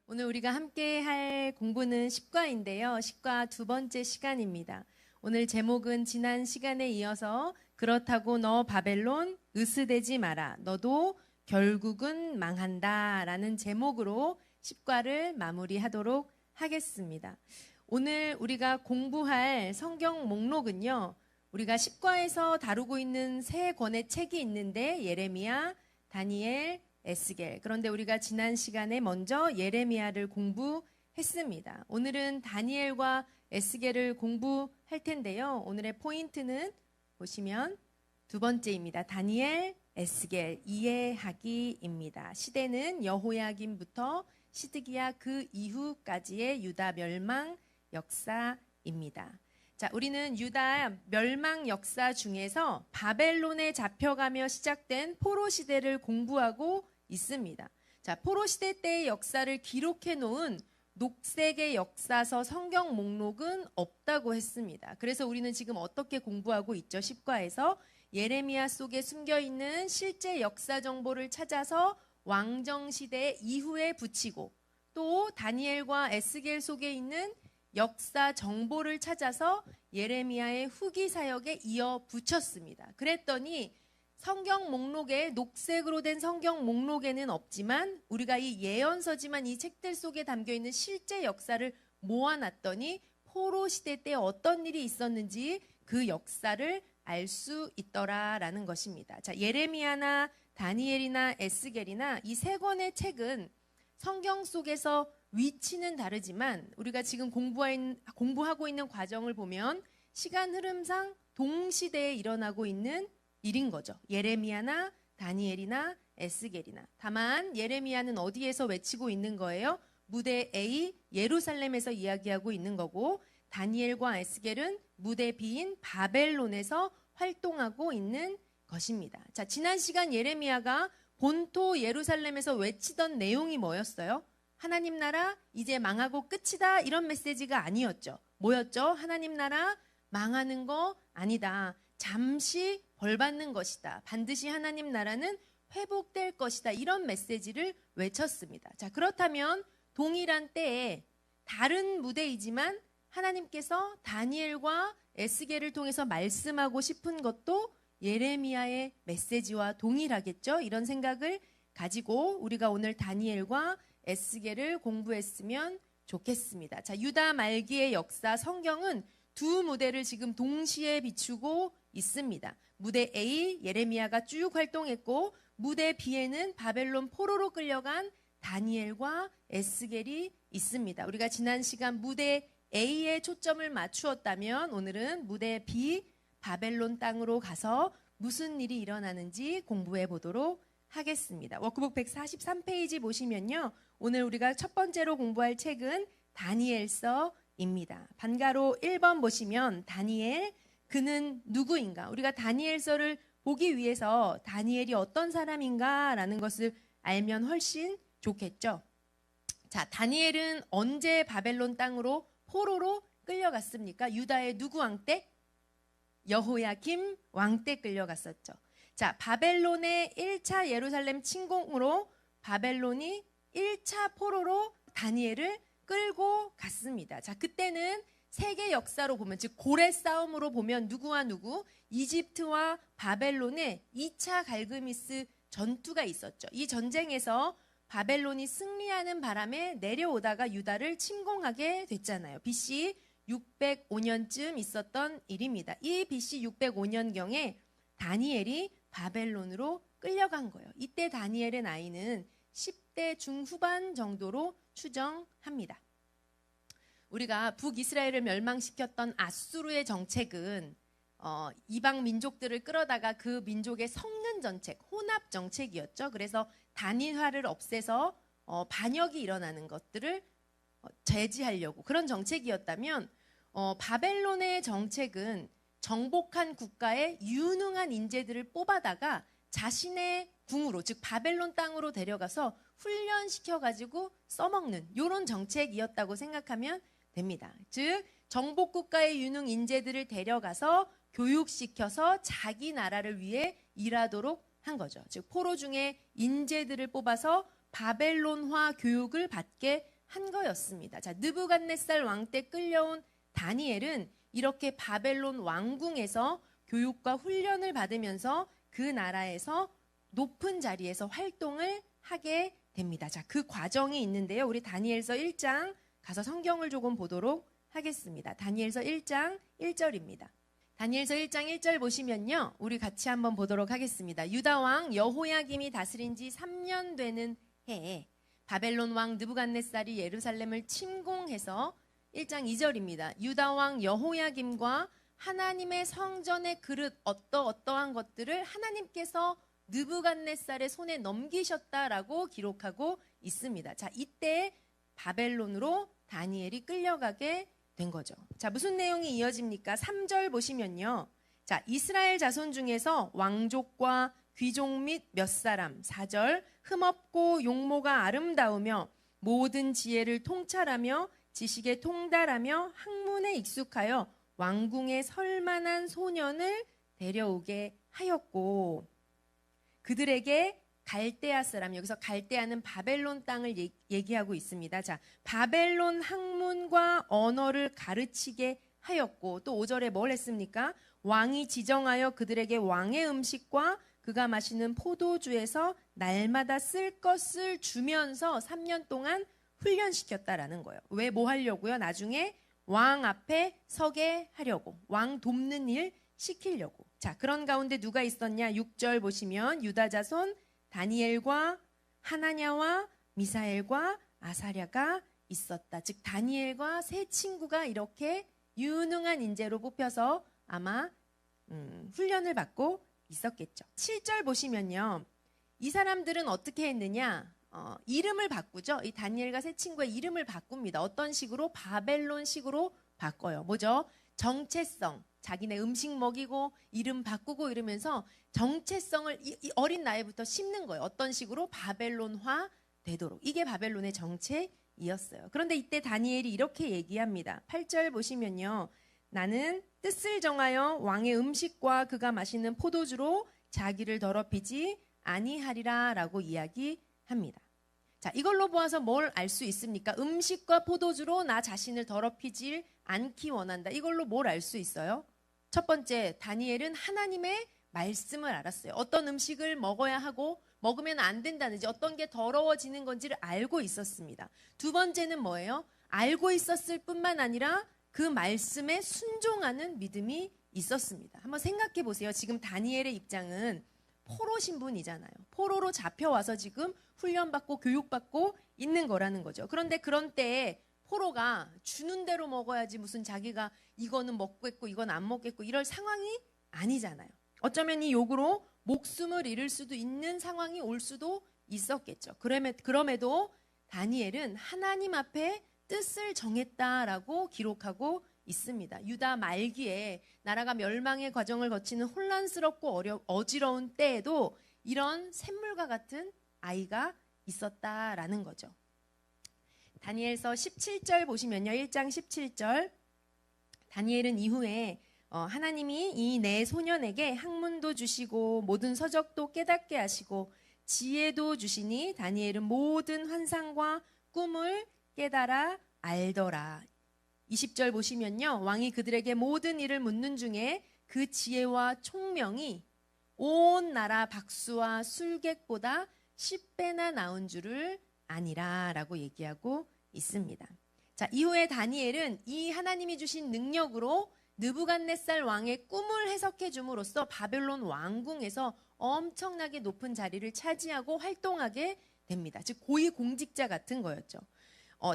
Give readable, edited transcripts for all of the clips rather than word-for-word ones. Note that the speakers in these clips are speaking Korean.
오늘 우리가 함께 할 공부는 십과인데요. 십과 두 번째 시간입니다. 오늘 제목은 지난 시간에 이어서 그렇다고 너 바벨론 으스대지 마라. 너도 결국은 망한다. 라는 제목으로 십과를 마무리하도록 하겠습니다. 오늘 우리가 공부할 성경 목록은요. 우리가 십과에서 다루고 있는 세 권의 책이 있는데 예레미야, 다니엘, 에스겔. 그런데 우리가 지난 시간에 먼저 예레미야를 공부했습니다. 오늘은 다니엘과 에스겔을 공부할 텐데요. 오늘의 포인트는 보시면 두 번째입니다. 다니엘, 에스겔 이해하기입니다. 시대는 여호야김부터 시드기야 그 이후까지의 유다 멸망 역사입니다. 자, 우리는 유다 멸망 역사 중에서 바벨론에 잡혀가며 시작된 포로 시대를 공부하고 있습니다. 자, 포로 시대 때의 역사를 기록해 놓은 녹색의 역사서 성경 목록은 없다고 했습니다. 그래서 우리는 지금 어떻게 공부하고 있죠? 십과에서 예레미야 속에 숨겨 있는 실제 역사 정보를 찾아서 왕정 시대 이후에 붙이고 또 다니엘과 에스겔 속에 있는 역사 정보를 찾아서 예레미야의 후기 사역에 이어 붙였습니다. 그랬더니 성경 목록에 녹색으로 된 성경 목록에는 없지만 우리가 이 예언서지만 이 책들 속에 담겨있는 실제 역사를 모아놨더니 포로 시대 때 어떤 일이 있었는지 그 역사를 알 수 있더라라는 것입니다. 자, 예레미야나 다니엘이나 에스겔이나 이 세 권의 책은 성경 속에서 위치는 다르지만 우리가 지금 공부하고 있는 과정을 보면 시간 흐름상 동시대에 일어나고 있는 일인 거죠. 예레미야나 다니엘이나 에스겔이나. 다만 예레미야는 어디에서 외치고 있는 거예요? 무대 A 예루살렘에서 이야기하고 있는 거고 다니엘과 에스겔은 무대 B인 바벨론에서 활동하고 있는 것입니다. 자, 지난 시간 예레미야가 본토 예루살렘에서 외치던 내용이 뭐였어요? 하나님 나라 이제 망하고 끝이다 이런 메시지가 아니었죠. 뭐였죠? 하나님 나라 망하는 거 아니다. 잠시 벌받는 것이다. 반드시 하나님 나라는 회복될 것이다. 이런 메시지를 외쳤습니다. 자, 그렇다면 동일한 때에 다른 무대이지만 하나님께서 다니엘과 에스겔을 통해서 말씀하고 싶은 것도 예레미야의 메시지와 동일하겠죠. 이런 생각을 가지고 우리가 오늘 다니엘과 에스겔을 공부했으면 좋겠습니다. 자, 유다 말기의 역사 성경은 두 무대를 지금 동시에 비추고 있습니다. 무대 A 예레미야가 쭉 활동했고 무대 B에는 바벨론 포로로 끌려간 다니엘과 에스겔이 있습니다. 우리가 지난 시간 무대 A에 초점을 맞추었다면 오늘은 무대 B 바벨론 땅으로 가서 무슨 일이 일어나는지 공부해 보도록 하겠습니다. 워크북 143페이지 보시면요. 오늘 우리가 첫 번째로 공부할 책은 다니엘서입니다. 반가로 1번 보시면 다니엘, 그는 누구인가? 우리가 다니엘서를 보기 위해서 다니엘이 어떤 사람인가라는 것을 알면 훨씬 좋겠죠. 자, 다니엘은 언제 바벨론 땅으로 포로로 끌려갔습니까? 유다의 누구 왕 때? 여호야김 왕 때 끌려갔었죠. 자, 바벨론의 1차 예루살렘 침공으로 바벨론이 1차 포로로 다니엘을 끌고 갔습니다. 자, 그때는 세계 역사로 보면 즉 고래 싸움으로 보면 누구와 누구? 이집트와 바벨론의 2차 갈그미스 전투가 있었죠. 이 전쟁에서 바벨론이 승리하는 바람에 내려오다가 유다를 침공하게 됐잖아요. BC 605년쯤 있었던 일입니다. 이 BC 605년경에 다니엘이 바벨론으로 끌려간 거예요. 이때 다니엘의 나이는 10대 중후반 정도로 추정합니다. 우리가 북이스라엘을 멸망시켰던 아수르의 정책은 이방 민족들을 끌어다가 그 민족의 섞는 정책, 혼합 정책이었죠. 그래서 단일화를 없애서 반역이 일어나는 것들을 제지하려고 그런 정책이었다면 바벨론의 정책은 정복한 국가의 유능한 인재들을 뽑아다가 자신의 궁으로 즉 바벨론 땅으로 데려가서 훈련시켜가지고 써먹는 이런 정책이었다고 생각하면 됩니다. 즉 정복 국가의 유능 인재들을 데려가서 교육시켜서 자기 나라를 위해 일하도록 한 거죠. 즉 포로 중에 인재들을 뽑아서 바벨론화 교육을 받게 한 거였습니다. 자, 느부갓네살 왕 때 끌려온 다니엘은 이렇게 바벨론 왕궁에서 교육과 훈련을 받으면서 그 나라에서 높은 자리에서 활동을 하게 됩니다. 자, 그 과정이 있는데요. 우리 다니엘서 1장 가서 성경을 조금 보도록 하겠습니다. 다니엘서 1장 1절입니다. 다니엘서 1장 1절 보시면요. 우리 같이 한번 보도록 하겠습니다. 유다 왕 여호야김이 다스린 지 3년 되는 해에 바벨론 왕 느부갓네살이 예루살렘을 침공해서 1장 2절입니다. 유다 왕 여호야김과 하나님의 성전의 그릇 어떠한 것들을 하나님께서 느부갓네살의 손에 넘기셨다라고 기록하고 있습니다. 자, 이때 바벨론으로 다니엘이 끌려가게 된 거죠. 자, 무슨 내용이 이어집니까? 3절 보시면요. 자, 이스라엘 자손 중에서 왕족과 귀족 및 몇 사람, 4절, 흠없고 용모가 아름다우며 모든 지혜를 통찰하며 지식에 통달하며 학문에 익숙하여 왕궁에 설만한 소년을 데려오게 하였고 그들에게 갈대아 사람, 여기서 갈대아는 바벨론 땅을 얘기하고 있습니다. 자, 바벨론 학문과 언어를 가르치게 하였고 또 5절에 뭘 했습니까? 왕이 지정하여 그들에게 왕의 음식과 그가 마시는 포도주에서 날마다 쓸 것을 주면서 3년 동안 훈련시켰다라는 거예요. 왜 뭐 하려고요? 나중에 왕 앞에 서게 하려고, 왕 돕는 일 시키려고. 자, 그런 가운데 누가 있었냐? 6절 보시면 유다 자손 다니엘과 하나냐와 미사엘과 아사랴가 있었다. 즉 다니엘과 세 친구가 이렇게 유능한 인재로 뽑혀서 아마 훈련을 받고 있었겠죠. 7절 보시면요. 이 사람들은 어떻게 했느냐? 이름을 바꾸죠. 이 다니엘과 세 친구의 이름을 바꿉니다. 어떤 식으로? 바벨론식으로 바꿔요. 뭐죠? 정체성. 자기네 음식 먹이고 이름 바꾸고 이러면서 정체성을 이 어린 나이부터 심는 거예요. 어떤 식으로? 바벨론화 되도록. 이게 바벨론의 정체이었어요. 그런데 이때 다니엘이 이렇게 얘기합니다. 8절 보시면요. 나는 뜻을 정하여 왕의 음식과 그가 마시는 포도주로 자기를 더럽히지 아니하리라 라고 이야기합니다. 자, 이걸로 보아서 뭘 알 수 있습니까? 음식과 포도주로 나 자신을 더럽히질 않기 원한다. 이걸로 뭘 알 수 있어요? 첫 번째, 다니엘은 하나님의 말씀을 알았어요. 어떤 음식을 먹어야 하고 먹으면 안 된다는지 어떤 게 더러워지는 건지를 알고 있었습니다. 두 번째는 뭐예요? 알고 있었을 뿐만 아니라 그 말씀에 순종하는 믿음이 있었습니다. 한번 생각해 보세요. 지금 다니엘의 입장은 포로 신분이잖아요. 포로로 잡혀와서 지금 훈련받고 교육받고 있는 거라는 거죠. 그런데 그런 때에 포로가 주는 대로 먹어야지 무슨 자기가 이거는 먹겠고 이건 안 먹겠고 이럴 상황이 아니잖아요. 어쩌면 이 욕으로 목숨을 잃을 수도 있는 상황이 올 수도 있었겠죠. 그럼에도 다니엘은 하나님 앞에 뜻을 정했다라고 기록하고 있습니다. 유다 말기에 나라가 멸망의 과정을 거치는 혼란스럽고 어지러운 때에도 이런 샘물과 같은 아이가 있었다라는 거죠. 다니엘서 17절 보시면요. 1장 17절. 다니엘은 이후에 하나님이 이 내 소년에게 학문도 주시고 모든 서적도 깨닫게 하시고 지혜도 주시니 다니엘은 모든 환상과 꿈을 깨달아 알더라. 20절 보시면요. 왕이 그들에게 모든 일을 묻는 중에 그 지혜와 총명이 온 나라 박수와 술객보다 10배나 나온 줄을 아니라 라고 얘기하고 있습니다. 자, 이후에 다니엘은 이 하나님이 주신 능력으로 느부갓네살 왕의 꿈을 해석해 줌으로써 바벨론 왕궁에서 엄청나게 높은 자리를 차지하고 활동하게 됩니다. 즉 고위공직자 같은 거였죠.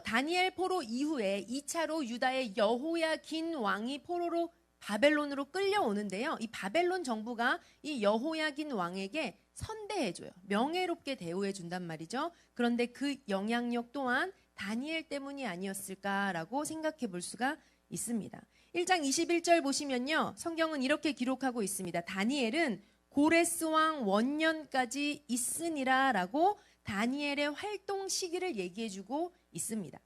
다니엘 포로 이후에 2차로 유다의 여호야긴 왕이 포로로 바벨론으로 끌려오는데요. 이 바벨론 정부가 이 여호야긴 왕에게 선대해줘요. 명예롭게 대우해준단 말이죠. 그런데 그 영향력 또한 다니엘 때문이 아니었을까라고 생각해 볼 수가 있습니다. 1장 21절 보시면요. 성경은 이렇게 기록하고 있습니다. 다니엘은 고레스 왕 원년까지 있으니라 라고 다니엘의 활동 시기를 얘기해주고 있습니다.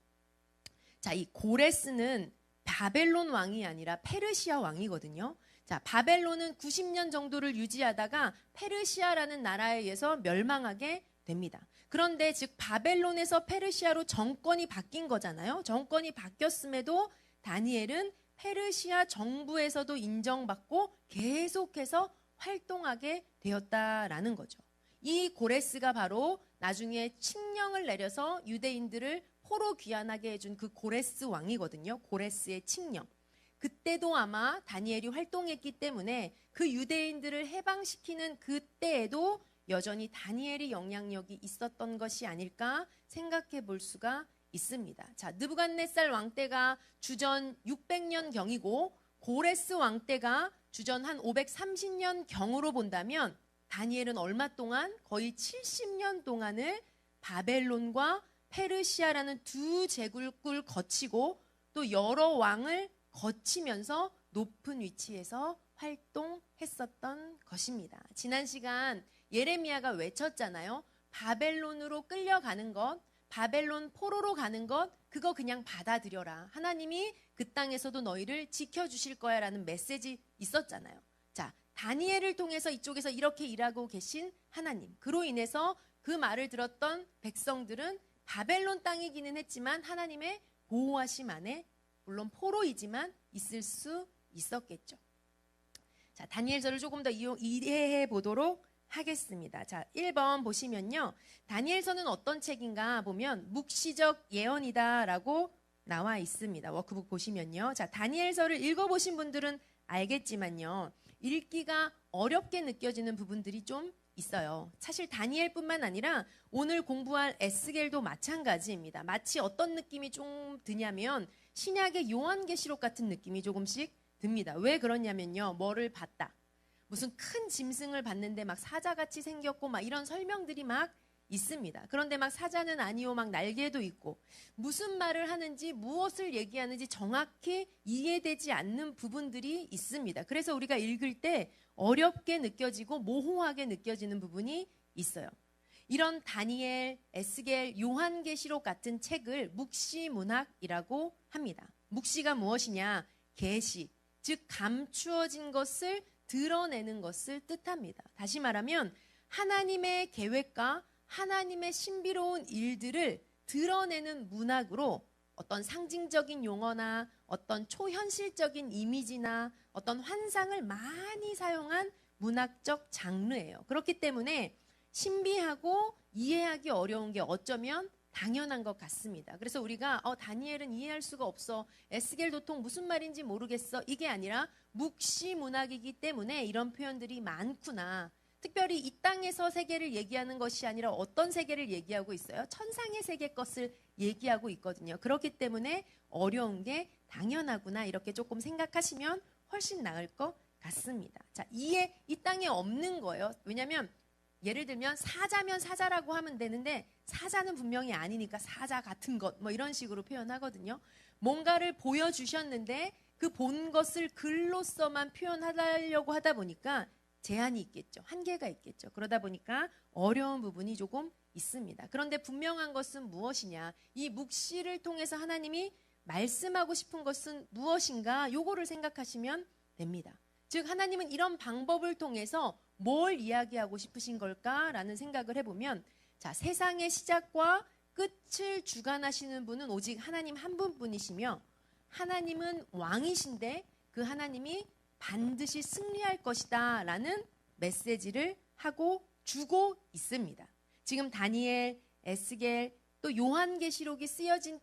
자, 이 고레스는 바벨론 왕이 아니라 페르시아 왕이거든요. 자, 바벨론은 90년 정도를 유지하다가 페르시아라는 나라에 의해서 멸망하게 됩니다. 그런데 즉 바벨론에서 페르시아로 정권이 바뀐 거잖아요. 정권이 바뀌었음에도 다니엘은 페르시아 정부에서도 인정받고 계속해서 활동하게 되었다라는 거죠. 이 고레스가 바로 나중에 칙령을 내려서 유대인들을 포로 귀환하게 해준 그 고레스 왕이거든요. 고레스의 칙령. 그때도 아마 다니엘이 활동했기 때문에 그 유대인들을 해방시키는 그때에도 여전히 다니엘의 영향력이 있었던 것이 아닐까 생각해 볼 수가 있습니다. 자, 느부갓네살 왕 때가 주전 600년 경이고 고레스 왕 때가 주전 한 530년 경으로 본다면 다니엘은 얼마 동안? 거의 70년 동안을 바벨론과 페르시아라는 두 제국을 거치고 또 여러 왕을 거치면서 높은 위치에서 활동했었던 것입니다. 지난 시간 예레미야가 외쳤잖아요. 바벨론으로 끌려가는 것, 바벨론 포로로 가는 것, 그거 그냥 받아들여라. 하나님이 그 땅에서도 너희를 지켜주실 거야 라는 메시지 있었잖아요. 자, 다니엘을 통해서 이쪽에서 이렇게 일하고 계신 하나님. 그로 인해서 그 말을 들었던 백성들은 바벨론 땅이기는 했지만 하나님의 보호하심 안에 물론 포로이지만 있을 수 있었겠죠. 자, 다니엘서를 조금 더 이해해 보도록 하겠습니다. 자, 1번 보시면요. 다니엘서는 어떤 책인가 보면 묵시적 예언이다라고 나와 있습니다. 워크북 보시면요. 자, 다니엘서를 읽어보신 분들은 알겠지만요. 읽기가 어렵게 느껴지는 부분들이 좀 있어요. 사실 다니엘뿐만 아니라 오늘 공부할 에스겔도 마찬가지입니다. 마치 어떤 느낌이 좀 드냐면 신약의 요한계시록 같은 느낌이 조금씩 듭니다. 왜 그러냐면요. 뭐를 봤다. 무슨 큰 짐승을 봤는데 막 사자같이 생겼고 막 이런 설명들이 막 있습니다. 그런데 막 사자는 아니요, 막 날개도 있고 무슨 말을 하는지 무엇을 얘기하는지 정확히 이해되지 않는 부분들이 있습니다. 그래서 우리가 읽을 때 어렵게 느껴지고 모호하게 느껴지는 부분이 있어요. 이런 다니엘, 에스겔, 요한계시록 같은 책을 묵시문학이라고 합니다. 묵시가 무엇이냐? 계시, 즉 감추어진 것을 드러내는 것을 뜻합니다. 다시 말하면 하나님의 계획과 하나님의 신비로운 일들을 드러내는 문학으로 어떤 상징적인 용어나 어떤 초현실적인 이미지나 어떤 환상을 많이 사용한 문학적 장르예요. 그렇기 때문에 신비하고 이해하기 어려운 게 어쩌면 당연한 것 같습니다. 그래서 우리가 다니엘은 이해할 수가 없어. 에스겔 도통 무슨 말인지 모르겠어. 이게 아니라 묵시 문학이기 때문에 이런 표현들이 많구나. 특별히 이 땅에서 세계를 얘기하는 것이 아니라 어떤 세계를 얘기하고 있어요? 천상의 세계 것을 얘기하고 있거든요. 그렇기 때문에 어려운 게 당연하구나. 이렇게 조금 생각하시면 훨씬 나을 것 같습니다. 자, 이 땅에 없는 거예요. 왜냐하면 예를 들면 사자면 사자라고 하면 되는데 사자는 분명히 아니니까 사자 같은 것 뭐 이런 식으로 표현하거든요. 뭔가를 보여주셨는데 그 본 것을 글로서만 표현하려고 하다 보니까 제한이 있겠죠. 한계가 있겠죠. 그러다 보니까 어려운 부분이 조금 있습니다. 그런데 분명한 것은 무엇이냐? 이 묵시를 통해서 하나님이 말씀하고 싶은 것은 무엇인가? 요거를 생각하시면 됩니다. 즉 하나님은 이런 방법을 통해서 뭘 이야기하고 싶으신 걸까라는 생각을 해보면 자, 세상의 시작과 끝을 주관하시는 분은 오직 하나님 한 분뿐이시며 하나님은 왕이신데 그 하나님이 반드시 승리할 것이다 라는 메시지를 하고 주고 있습니다. 지금 다니엘, 에스겔, 또 요한계시록이 쓰여진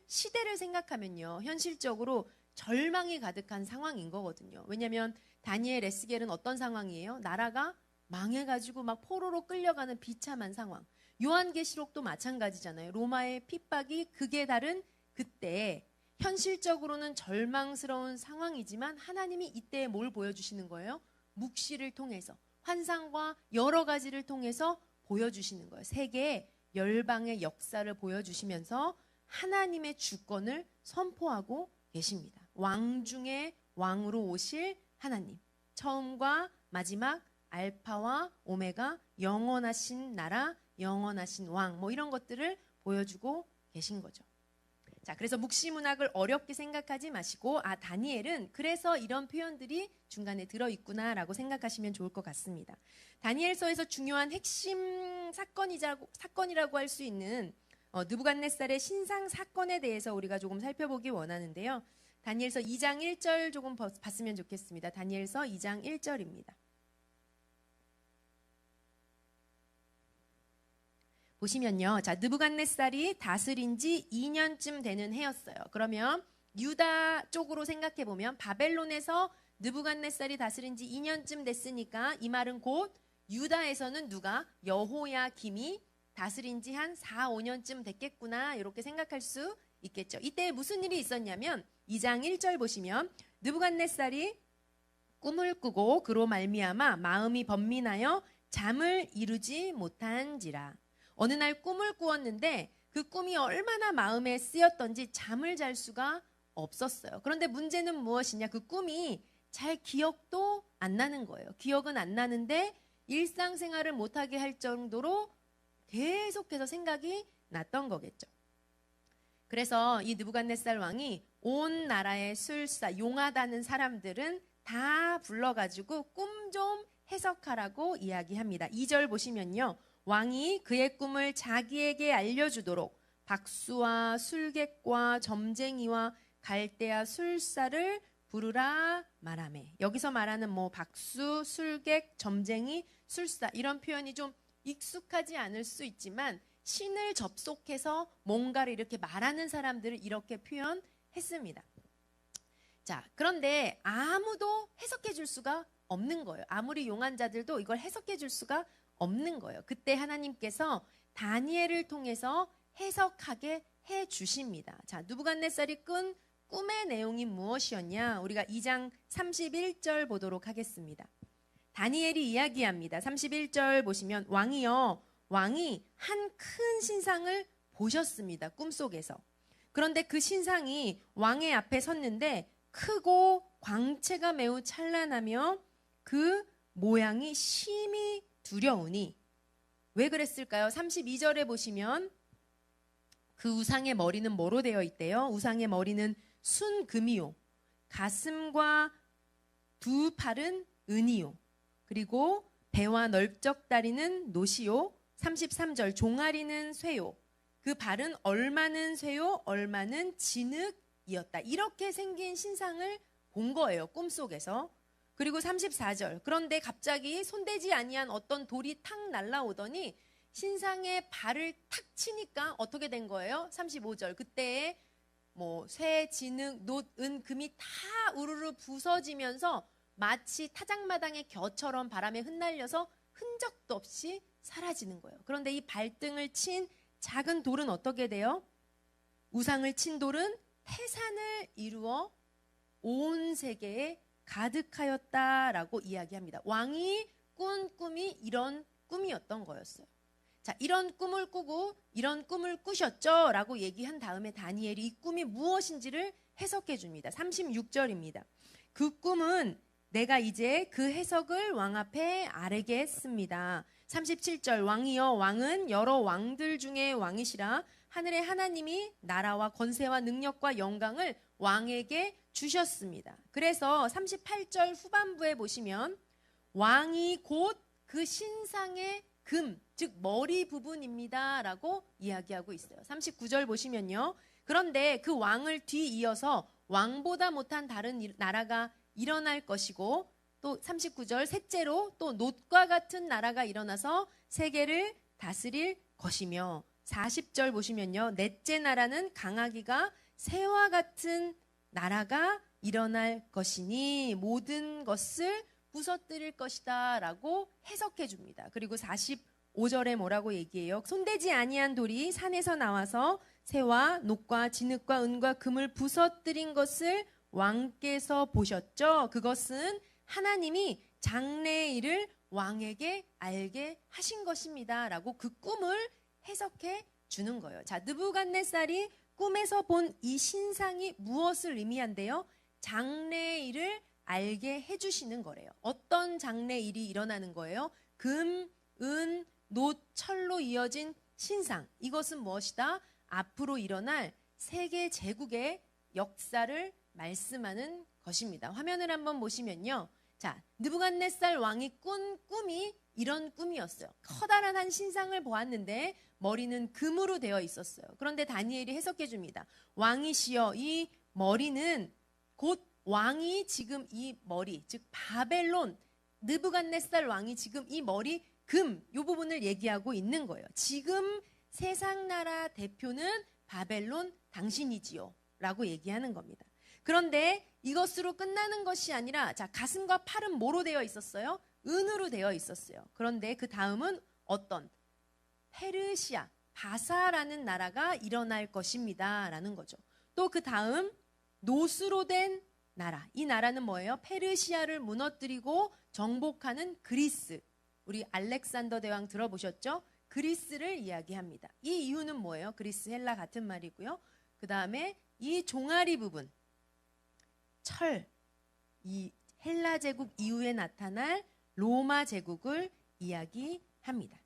시대를 생각하면요. 현실적으로 절망이 가득한 상황인 거거든요. 왜냐하면 다니엘, 에스겔은 어떤 상황이에요? 나라가 망해가지고 막 포로로 끌려가는 비참한 상황. 요한계시록도 마찬가지잖아요. 로마의 핍박이 극에 달은 그때 현실적으로는 절망스러운 상황이지만 하나님이 이때에 뭘 보여주시는 거예요? 묵시를 통해서 환상과 여러 가지를 통해서 보여주시는 거예요. 세계의 열방의 역사를 보여주시면서 하나님의 주권을 선포하고 계십니다. 왕 중에 왕으로 오실 하나님, 처음과 마지막, 알파와 오메가, 영원하신 나라, 영원하신 왕, 뭐 이런 것들을 보여주고 계신 거죠. 자, 그래서 묵시문학을 어렵게 생각하지 마시고 다니엘은 그래서 이런 표현들이 중간에 들어있구나라고 생각하시면 좋을 것 같습니다. 다니엘서에서 중요한 핵심 사건이라고 할 수 있는 느부갓네살의 신상 사건에 대해서 우리가 조금 살펴보기 원하는데요. 다니엘서 2장 1절 조금 봤으면 좋겠습니다. 다니엘서 2장 1절입니다. 보시면요. 자, 느부갓네살이 다스린 지 2년쯤 되는 해였어요. 그러면 유다 쪽으로 생각해 보면 바벨론에서 느부갓네살이 다스린 지 2년쯤 됐으니까 이 말은 곧 유다에서는 누가? 여호야김이 다스린 지 한 4, 5년쯤 됐겠구나 이렇게 생각할 수 있겠죠. 이때 무슨 일이 있었냐면 2장 1절 보시면 느부갓네살이 꿈을 꾸고 그로 말미암아 마음이 번민하여 잠을 이루지 못한지라. 어느 날 꿈을 꾸었는데 그 꿈이 얼마나 마음에 쓰였던지 잠을 잘 수가 없었어요. 그런데 문제는 무엇이냐? 그 꿈이 잘 기억도 안 나는 거예요. 기억은 안 나는데 일상생활을 못하게 할 정도로 계속해서 생각이 났던 거겠죠. 그래서 이 느부갓네살 왕이 온 나라의 술사, 용하다는 사람들은 다 불러가지고 꿈 좀 해석하라고 이야기합니다. 2절 보시면요. 왕이 그의 꿈을 자기에게 알려주도록 박수와 술객과 점쟁이와 갈대아 술사를 부르라 말하매. 여기서 말하는 박수, 술객, 점쟁이, 술사 이런 표현이 좀 익숙하지 않을 수 있지만 신을 접속해서 뭔가를 이렇게 말하는 사람들을 이렇게 표현했습니다. 자, 그런데 아무도 해석해 줄 수가 없는 거예요. 아무리 용한 자들도 이걸 해석해 줄 수가 없는 거예요. 그때 하나님께서 다니엘을 통해서 해석하게 해 주십니다. 자, 느부갓네살이 꾼 꿈의 내용이 무엇이었냐? 우리가 2장 31절 보도록 하겠습니다. 다니엘이 이야기합니다. 31절 보시면 왕이 한 큰 신상을 보셨습니다. 꿈속에서. 그런데 그 신상이 왕의 앞에 섰는데 크고 광채가 매우 찬란하며 그 모양이 심히 두려우니. 왜 그랬을까요? 32절에 보시면 그 우상의 머리는 뭐로 되어 있대요? 우상의 머리는 순금이요. 가슴과 두 팔은 은이요. 그리고 배와 넓적다리는 노시요. 33절 종아리는 쇠요. 그 발은 얼마는 쇠요 얼마는 진흙이었다. 이렇게 생긴 신상을 본 거예요. 꿈속에서. 그리고 34절 그런데 갑자기 손대지 아니한 어떤 돌이 탁 날라오더니 신상의 발을 탁 치니까 어떻게 된 거예요? 35절 그때에 쇠, 진흙, 놋, 은, 금이 다 우르르 부서지면서 마치 타작마당의 겨처럼 바람에 흩날려서 흔적도 없이 사라지는 거예요. 그런데 이 발등을 친 작은 돌은 어떻게 돼요? 우상을 친 돌은 태산을 이루어 온 세계에 가득하였다라고 이야기합니다. 왕이 꾼 꿈이 이런 꿈이었던 거였어요. 자, 이런 꿈을 꾸고 이런 꿈을 꾸셨죠? 라고 얘기한 다음에 다니엘이 이 꿈이 무엇인지를 해석해 줍니다. 36절입니다. 그 꿈은 내가 이제 그 해석을 왕 앞에 아뢰게 했습니다. 37절 왕이여 왕은 여러 왕들 중에 왕이시라 하늘의 하나님이 나라와 권세와 능력과 영광을 왕에게 주셨습니다. 그래서 38절 후반부에 보시면 왕이 곧 그 신상의 금, 즉 머리 부분입니다 라고 이야기하고 있어요. 39절 보시면요. 그런데 그 왕을 뒤이어서 왕보다 못한 다른 나라가 일어날 것이고 또 39절 셋째로 또 놋과 같은 나라가 일어나서 세계를 다스릴 것이며 40절 보시면요. 넷째 나라는 강하기가 새와 같은 나라가 일어날 것이니 모든 것을 부서뜨릴 것이다 라고 해석해 줍니다. 그리고 45절에 뭐라고 얘기해요? 손대지 아니한 돌이 산에서 나와서 새와 놋과 진흙과 은과 금을 부서뜨린 것을 왕께서 보셨죠? 그것은 하나님이 장래의 일을 왕에게 알게 하신 것입니다 라고 그 꿈을 해석해 주는 거예요. 자, 느부갓네살이 꿈에서 본 이 신상이 무엇을 의미한대요? 장래의 일을 알게 해주시는 거래요. 어떤 장래의 일이 일어나는 거예요? 금, 은, 놋, 철로 이어진 신상. 이것은 무엇이다? 앞으로 일어날 세계 제국의 역사를 말씀하는 것입니다. 화면을 한번 보시면요. 자, 느부갓네살 왕이 꾼 꿈이 이런 꿈이었어요. 커다란 한 신상을 보았는데 머리는 금으로 되어 있었어요. 그런데 다니엘이 해석해 줍니다. 왕이시여, 이 머리는 곧 왕이 지금 이 머리, 즉 바벨론, 느부갓네살 왕이 지금 이 머리 금, 이 부분을 얘기하고 있는 거예요. 지금 세상 나라 대표는 바벨론 당신이지요 라고 얘기하는 겁니다. 그런데 이것으로 끝나는 것이 아니라, 자, 가슴과 팔은 뭐로 되어 있었어요? 은으로 되어 있었어요. 그런데 그 다음은 어떤 페르시아, 바사라는 나라가 일어날 것입니다 라는 거죠. 또 그 다음 노수로 된 나라, 이 나라는 뭐예요? 페르시아를 무너뜨리고 정복하는 그리스. 우리 알렉산더 대왕 들어보셨죠? 그리스를 이야기합니다. 이 이유는 뭐예요? 그리스, 헬라 같은 말이고요. 그 다음에 이 종아리 부분, 철, 이 헬라 제국 이후에 나타날 로마 제국을 이야기합니다.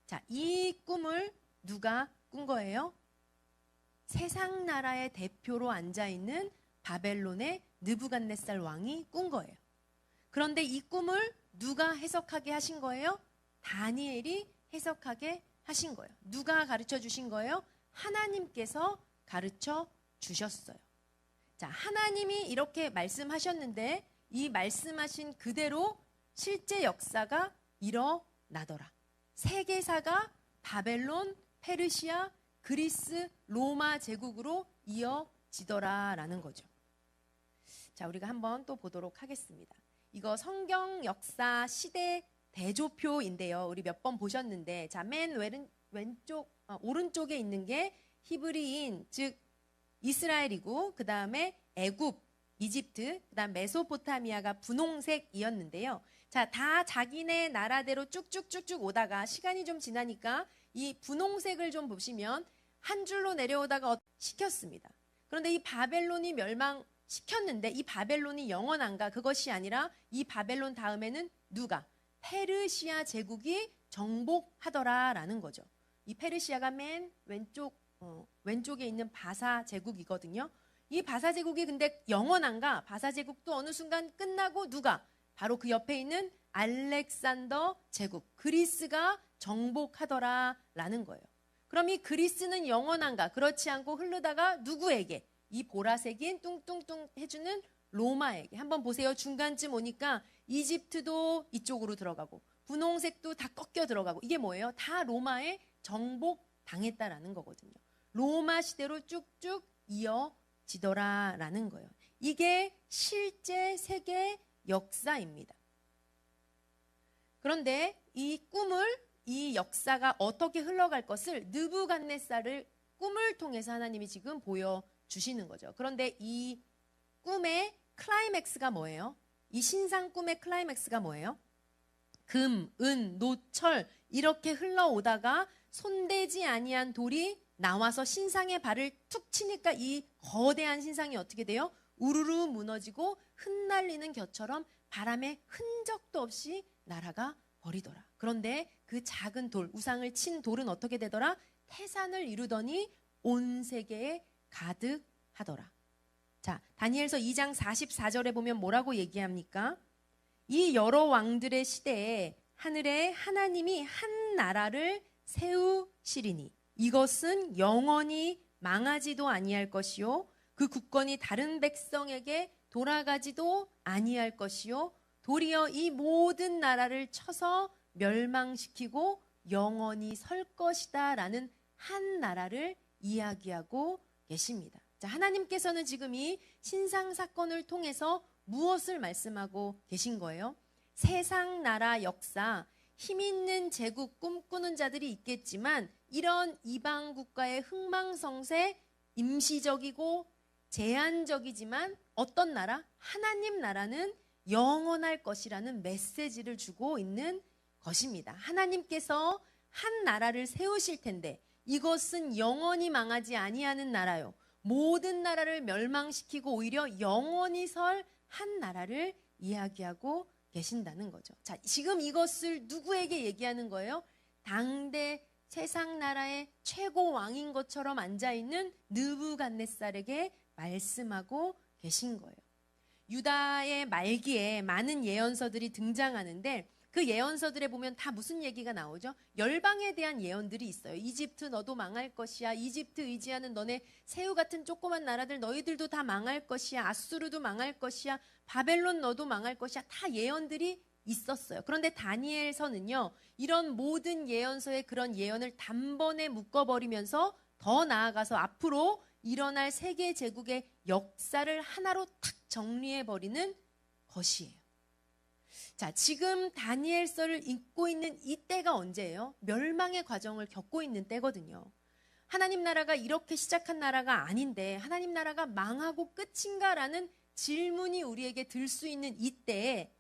자, 이 꿈을 누가 꾼 거예요? 세상 나라의 대표로 앉아있는 바벨론의 느부갓네살 왕이 꾼 거예요. 그런데 이 꿈을 누가 해석하게 하신 거예요? 다니엘이 해석하게 하신 거예요. 누가 가르쳐 주신 거예요? 하나님께서 가르쳐 주셨어요. 자, 하나님이 이렇게 말씀하셨는데 이 말씀하신 그대로 실제 역사가 일어나더라. 세계사가 바벨론, 페르시아, 그리스, 로마 제국으로 이어지더라라는 거죠. 자, 우리가 한번 또 보도록 하겠습니다. 이거 성경 역사 시대 대조표인데요. 우리 몇 번 보셨는데, 자, 맨 오른쪽에 있는 게 히브리인, 즉 이스라엘이고, 그 다음에 애굽, 이집트, 그 다음 메소포타미아가 분홍색이었는데요. 자, 다 자기네 나라대로 쭉쭉쭉쭉 오다가 시간이 좀 지나니까 이 분홍색을 좀 보시면 한 줄로 내려오다가 시켰습니다. 그런데 이 바벨론이 멸망시켰는데 이 바벨론이 영원한가? 그것이 아니라 이 바벨론 다음에는 누가? 페르시아 제국이 정복하더라라는 거죠. 이 페르시아가 맨 왼쪽에 있는 바사 제국이거든요. 이 바사 제국이 근데 영원한가? 바사 제국도 어느 순간 끝나고 누가? 바로 그 옆에 있는 알렉산더 제국, 그리스가 정복하더라라는 거예요. 그럼 이 그리스는 영원한가? 그렇지 않고 흐르다가 누구에게? 이 보라색인 뚱뚱뚱 해주는 로마에게. 한번 보세요. 중간쯤 오니까 이집트도 이쪽으로 들어가고 분홍색도 다 꺾여 들어가고, 이게 뭐예요? 다 로마에 정복당했다라는 거거든요. 로마 시대로 쭉쭉 이어지더라라는 거예요. 이게 실제 세계 역사입니다. 그런데 이 역사가 어떻게 흘러갈 것을 느부갓네살을 꿈을 통해서 하나님이 지금 보여주시는 거죠. 그런데 이 꿈의 클라이맥스가 뭐예요? 이 신상 꿈의 클라이맥스가 뭐예요? 금, 은, 노, 철 이렇게 흘러오다가 손대지 아니한 돌이 나와서 신상의 발을 툭 치니까 이 거대한 신상이 어떻게 돼요? 우르르 무너지고 흩날리는 겨처럼 바람에 흔적도 없이 날아가 버리더라. 그런데 그 작은 돌, 우상을 친 돌은 어떻게 되더라? 태산을 이루더니 온 세계에 가득하더라. 자, 다니엘서 2장 44절에 보면 뭐라고 얘기합니까? 이 여러 왕들의 시대에 하늘에 하나님이 한 나라를 세우시리니 이것은 영원히 망하지도 아니할 것이요 그 국권이 다른 백성에게 돌아가지도 아니할 것이요 도리어 이 모든 나라를 쳐서 멸망시키고 영원히 설 것이다 라는 한 나라를 이야기하고 계십니다. 자, 하나님께서는 지금 이 신상 사건을 통해서 무엇을 말씀하고 계신 거예요? 세상 나라 역사, 힘 있는 제국 꿈꾸는 자들이 있겠지만 이런 이방 국가의 흥망성쇠, 임시적이고 제한적이지만 어떤 나라? 하나님 나라는 영원할 것이라는 메시지를 주고 있는 것입니다. 하나님께서 한 나라를 세우실 텐데 이것은 영원히 망하지 아니하는 나라요. 모든 나라를 멸망시키고 오히려 영원히 설 한 나라를 이야기하고 계신다는 거죠. 자, 지금 이것을 누구에게 얘기하는 거예요? 당대 세상 나라의 최고 왕인 것처럼 앉아있는 느부갓네살에게 말씀하고 계신 거예요. 유다의 말기에 많은 예언서들이 등장하는데 그 예언서들에 보면 다 무슨 얘기가 나오죠? 열방에 대한 예언들이 있어요. 이집트 너도 망할 것이야. 이집트 의지하는 너네 새우 같은 조그만 나라들 너희들도 다 망할 것이야. 아수르도 망할 것이야. 바벨론 너도 망할 것이야. 다 예언들이 있었어요. 그런데 다니엘서는요, 이런 모든 예언서의 그런 예언을 단번에 묶어버리면서 더 나아가서 앞으로 일어날 세계 제국의 역사를 하나로 탁 정리해버리는 것이에요. 자, 지금 다니엘서를 읽고 있는 이때가 언제예요? 멸망의 과정을 겪고 있는 때거든요. 하나님 나라가 이렇게 시작한 나라가 아닌데 하나님 나라가 망하고 끝인가라는 질문이 우리에게 들 수 있는 이때에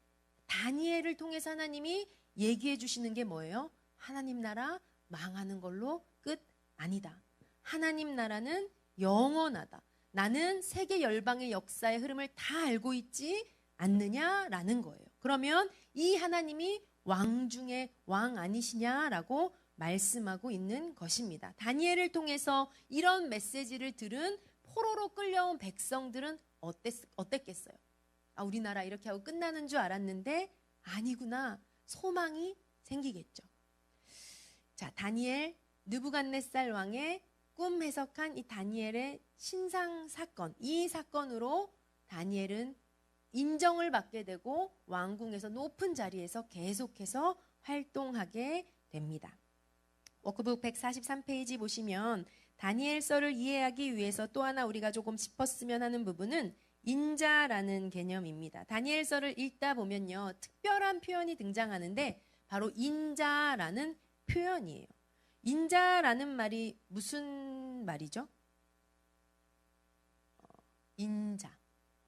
다니엘을 통해서 하나님이 얘기해 주시는 게 뭐예요? 하나님 나라 망하는 걸로 끝 아니다. 하나님 나라는 영원하다. 나는 세계 열방의 역사의 흐름을 다 알고 있지 않느냐라는 거예요. 그러면 이 하나님이 왕 중에 왕 아니시냐라고 말씀하고 있는 것입니다. 다니엘을 통해서 이런 메시지를 들은 포로로 끌려온 백성들은 어땠겠어요? 아, 우리나라 이렇게 하고 끝나는 줄 알았는데 아니구나. 소망이 생기겠죠. 자, 다니엘 느부갓네살 왕의 꿈 해석한 이 다니엘의 신상 사건, 이 사건으로 다니엘은 인정을 받게 되고 왕궁에서 높은 자리에서 계속해서 활동하게 됩니다. 워크북 143페이지 보시면 다니엘서를 이해하기 위해서 또 하나 우리가 조금 짚었으면 하는 부분은 인자라는 개념입니다. 다니엘서를 읽다 보면요, 특별한 표현이 등장하는데 바로 인자라는 표현이에요. 인자라는 말이 무슨 말이죠? 인자.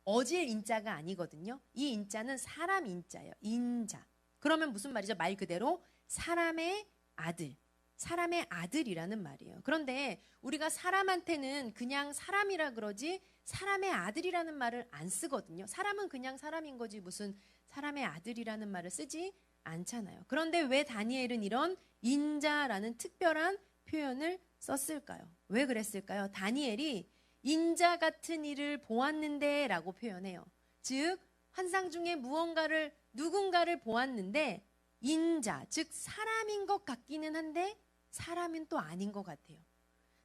어질 인자가 아니거든요. 이 인자는 사람 인자예요. 인자. 그러면 무슨 말이죠? 말 그대로 사람의 아들. 사람의 아들이라는 말이에요. 그런데 우리가 사람한테는 그냥 사람이라 그러지 사람의 아들이라는 말을 안 쓰거든요. 사람은 그냥 사람인 거지 무슨 사람의 아들이라는 말을 쓰지 않잖아요. 그런데 왜 다니엘은 이런 인자라는 특별한 표현을 썼을까요? 왜 그랬을까요? 다니엘이 인자 같은 일을 보았는데 라고 표현해요. 즉 환상 중에 누군가를 보았는데 인자, 즉 사람인 것 같기는 한데 사람은 또 아닌 것 같아요.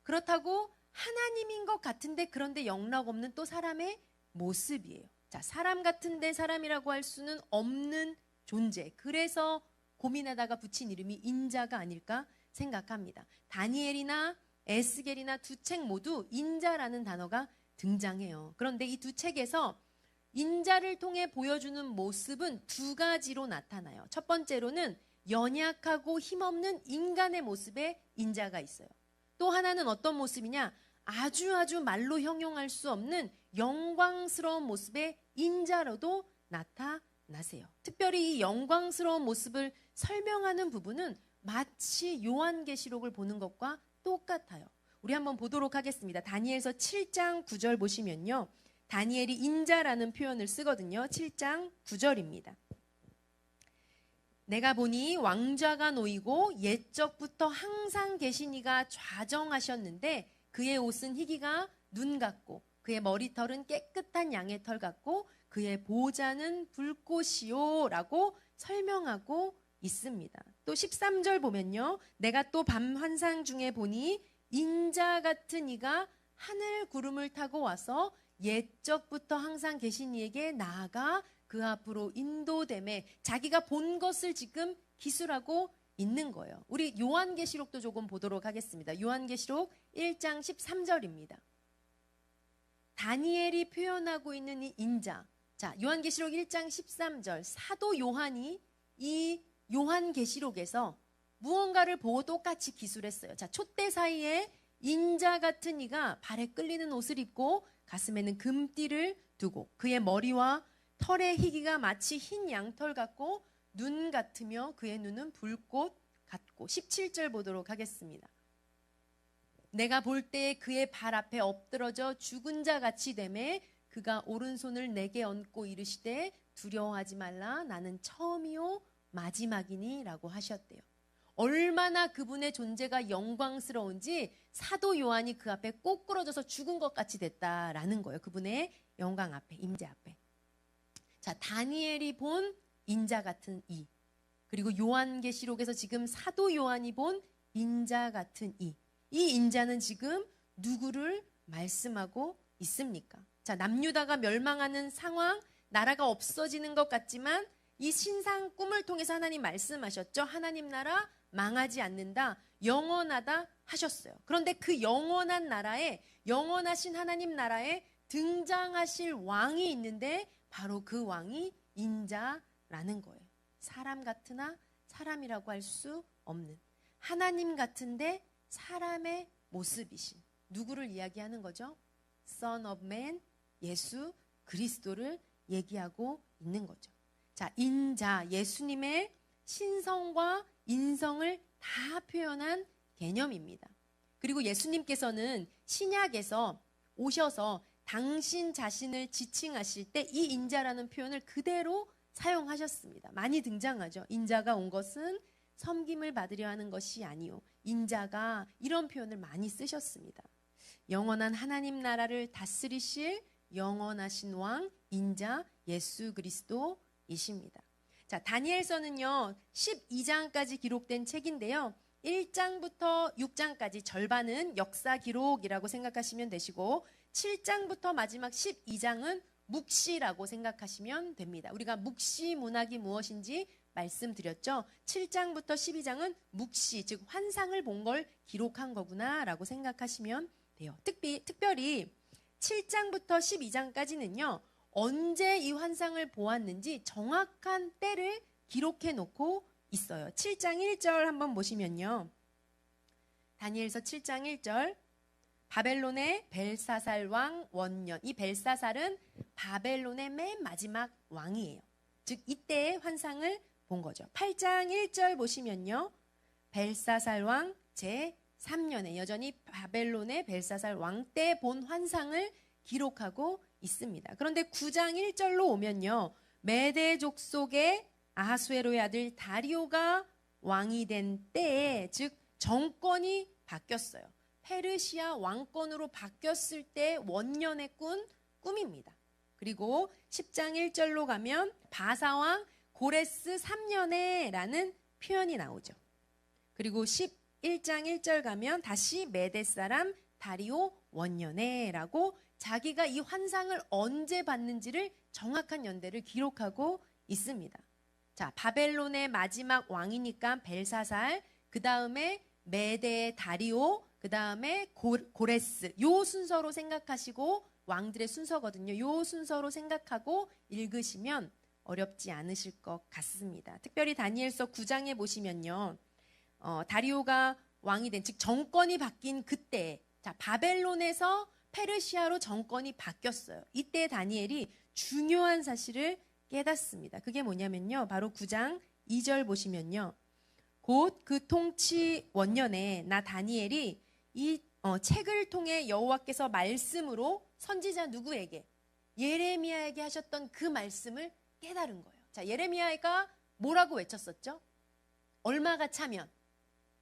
그렇다고 하나님인 것 같은데 그런데 영락없는 또 사람의 모습이에요. 자, 사람 같은데 사람이라고 할 수는 없는 존재. 그래서 고민하다가 붙인 이름이 인자가 아닐까 생각합니다. 다니엘이나 에스겔이나 두 책 모두 인자라는 단어가 등장해요. 그런데 이 두 책에서 인자를 통해 보여주는 모습은 두 가지로 나타나요. 첫 번째로는 연약하고 힘없는 인간의 모습에 인자가 있어요. 또 하나는 어떤 모습이냐? 아주 말로 형용할 수 없는 영광스러운 모습의 인자로도 나타나세요. 특별히 이 영광스러운 모습을 설명하는 부분은 마치 요한계시록을 보는 것과 똑같아요. 우리 한번 보도록 하겠습니다. 다니엘서 7장 9절 보시면요. 다니엘이 인자라는 표현을 쓰거든요. 7장 9절입니다. 내가 보니 왕좌가 놓이고 옛적부터 항상 계신 이가 좌정하셨는데 그의 옷은 희기가 눈 같고 그의 머리털은 깨끗한 양의 털 같고 그의 보좌는 불꽃이요 라고 설명하고 있습니다. 또 13절 보면요. 내가 또 밤 환상 중에 보니 인자 같은 이가 하늘 구름을 타고 와서 옛적부터 항상 계신 이에게 나아가 그 앞으로 인도됨에 자기가 본 것을 지금 기술하고 있는 거예요. 우리 요한계시록도 조금 보도록 하겠습니다. 요한계시록 1장 13절입니다. 다니엘이 표현하고 있는 이 인자. 자, 요한계시록 1장 13절. 사도 요한이 이 요한계시록에서 무언가를 보고 똑같이 기술했어요. 자, 촛대 사이에 인자 같은 이가 발에 끌리는 옷을 입고 가슴에는 금띠를 두고 그의 머리와 털의 희기가 마치 흰 양털 같고 눈 같으며 그의 눈은 불꽃 같고 17절 보도록 하겠습니다. 내가 볼 때 그의 발 앞에 엎드러져 죽은 자 같이 되매 그가 오른손을 내게 얹고 이르시되 두려워하지 말라 나는 처음이요 마지막이니 라고 하셨대요. 얼마나 그분의 존재가 영광스러운지 사도 요한이 그 앞에 꼬꾸러져서 죽은 것 같이 됐다라는 거예요. 그분의 영광 앞에, 임재 앞에. 자, 다니엘이 본 인자 같은 이, 그리고 요한계시록에서 지금 사도 요한이 본 인자 같은 이 인자는 지금 누구를 말씀하고 있습니까? 자, 남유다가 멸망하는 상황, 나라가 없어지는 것 같지만 이 신상 꿈을 통해서 하나님 말씀하셨죠. 하나님 나라 망하지 않는다, 영원하다 하셨어요. 그런데 그 영원한 나라에, 영원하신 하나님 나라에 등장하실 왕이 있는데 바로 그 왕이 인자라는 거예요. 사람 같으나 사람이라고 할 수 없는, 하나님 같은데 사람의 모습이신, 누구를 이야기하는 거죠? Son of Man, 예수 그리스도를 얘기하고 있는 거죠. 자, 인자, 예수님의 신성과 인성을 다 표현한 개념입니다. 그리고 예수님께서는 신약에서 오셔서 당신 자신을 지칭하실 때 이 인자라는 표현을 그대로 사용하셨습니다. 많이 등장하죠. 인자가 온 것은 섬김을 받으려 하는 것이 아니요, 인자가, 이런 표현을 많이 쓰셨습니다. 영원한 하나님 나라를 다스리실 영원하신 왕, 인자 예수 그리스도이십니다. 자, 다니엘서는요 12장까지 기록된 책인데요, 1장부터 6장까지 절반은 역사 기록이라고 생각하시면 되시고 7장부터 마지막 12장은 묵시라고 생각하시면 됩니다. 우리가 묵시 문학이 무엇인지 말씀드렸죠. 7장부터 12장은 묵시, 즉 환상을 본 걸 기록한 거구나 라고 생각하시면 돼요. 특별히 7장부터 12장까지는요 언제 이 환상을 보았는지 정확한 때를 기록해 놓고 있어요. 7장 1절 한번 보시면요, 다니엘서 7장 1절, 바벨론의 벨사살 왕 원년. 이 벨사살은 바벨론의 맨 마지막 왕이에요. 즉 이때의 환상을 본 거죠. 8장 1절 보시면요, 벨사살 왕 제3년에 여전히 바벨론의 벨사살 왕 때 본 환상을 기록하고 있습니다. 그런데 9장 1절로 오면요, 메대 족속의 아하수에로의 아들 다리오가 왕이 된 때에, 즉 정권이 바뀌었어요. 페르시아 왕권으로 바뀌었을 때 원년에 꾼 꿈입니다. 그리고 10장 1절로 가면 바사왕 고레스 3년에 라는 표현이 나오죠. 그리고 11장 1절 가면 다시 메대 사람 다리오 원년에 라고 자기가 이 환상을 언제 봤는지를 정확한 연대를 기록하고 있습니다. 자, 바벨론의 마지막 왕이니까 벨사살, 그 다음에 메대 다리오, 그 다음에 고레스, 요 순서로 생각하시고, 왕들의 순서거든요. 요 순서로 생각하고 읽으시면 어렵지 않으실 것 같습니다. 특별히 다니엘서 9장에 보시면요, 다리오가 왕이 된, 즉 정권이 바뀐 그때, 자, 바벨론에서 페르시아로 정권이 바뀌었어요. 이때 다니엘이 중요한 사실을 깨닫습니다. 그게 뭐냐면요, 바로 9장 2절 보시면요, 곧 그 통치 원년에 나 다니엘이 이 책을 통해 여호와께서 말씀으로 선지자 누구에게? 예레미야에게 하셨던 그 말씀을 깨달은 거예요. 자, 예레미야가 뭐라고 외쳤었죠? 얼마가 차면?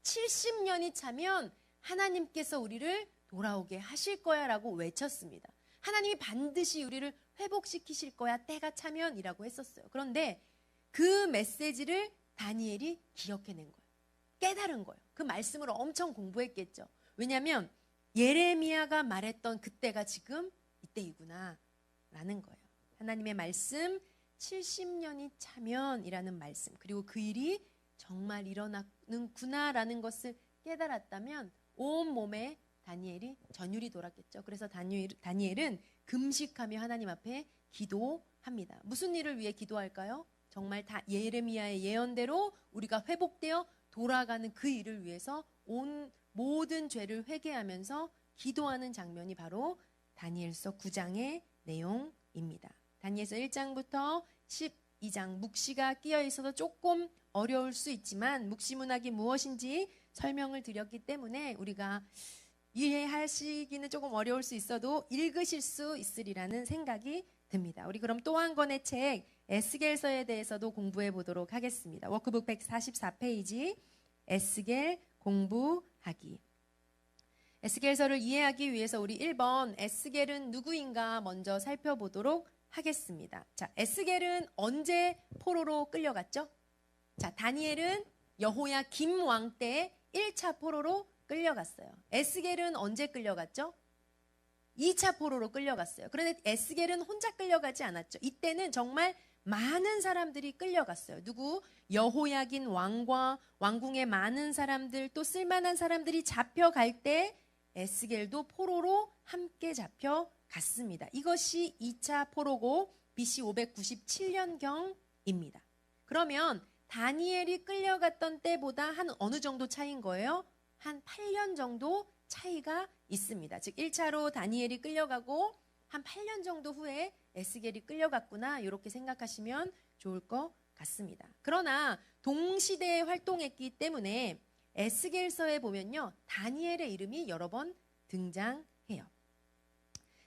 70년이 차면 하나님께서 우리를 돌아오게 하실 거야 라고 외쳤습니다. 하나님이 반드시 우리를 회복시키실 거야, 때가 차면이라고 했었어요. 그런데 그 메시지를 다니엘이 기억해낸 거예요. 깨달은 거예요. 그 말씀을 엄청 공부했겠죠. 왜냐하면 예레미야가 말했던 그때가 지금 이때이구나 라는 거예요. 하나님의 말씀 70년이 차면이라는 말씀, 그리고 그 일이 정말 일어나는구나 라는 것을 깨달았다면 온 몸에 다니엘이 전율이 돌았겠죠. 그래서 다니엘은 금식하며 하나님 앞에 기도합니다. 무슨 일을 위해 기도할까요? 정말 다 예레미야의 예언대로 우리가 회복되어 돌아가는 그 일을 위해서 온 모든 죄를 회개하면서 기도하는 장면이 바로 다니엘서 9장의 내용입니다. 다니엘서 1장부터 12장 묵시가 끼어 있어서 조금 어려울 수 있지만 묵시 문학이 무엇인지 설명을 드렸기 때문에 우리가 이해하시기는 조금 어려울 수 있어도 읽으실 수 있으리라는 생각이 듭니다. 우리 그럼 또 한 권의 책 에스겔서에 대해서도 공부해 보도록 하겠습니다. 워크북 144페이지 에스겔 공부하기. 에스겔서를 이해하기 위해서 우리 1번 에스겔은 누구인가 먼저 살펴보도록 하겠습니다. 자, 에스겔은 언제 포로로 끌려갔죠? 자, 다니엘은 여호야김 왕 때 1차 포로로 끌려갔어요. 에스겔은 언제 끌려갔죠? 2차 포로로 끌려갔어요. 그런데 에스겔은 혼자 끌려가지 않았죠. 이때는 정말 많은 사람들이 끌려갔어요. 누구? 여호야긴 왕과 왕궁의 많은 사람들, 또 쓸만한 사람들이 잡혀갈 때 에스겔도 포로로 함께 잡혀갔습니다. 이것이 2차 포로고 BC 597년경입니다. 그러면 다니엘이 끌려갔던 때보다 한 어느 정도 차이인 거예요? 한 8년 정도 차이가 있습니다. 즉 1차로 다니엘이 끌려가고 한 8년 정도 후에 에스겔이 끌려갔구나, 이렇게 생각하시면 좋을 것 같습니다. 그러나 동시대에 활동했기 때문에 에스겔서에 보면요, 다니엘의 이름이 여러 번 등장해요.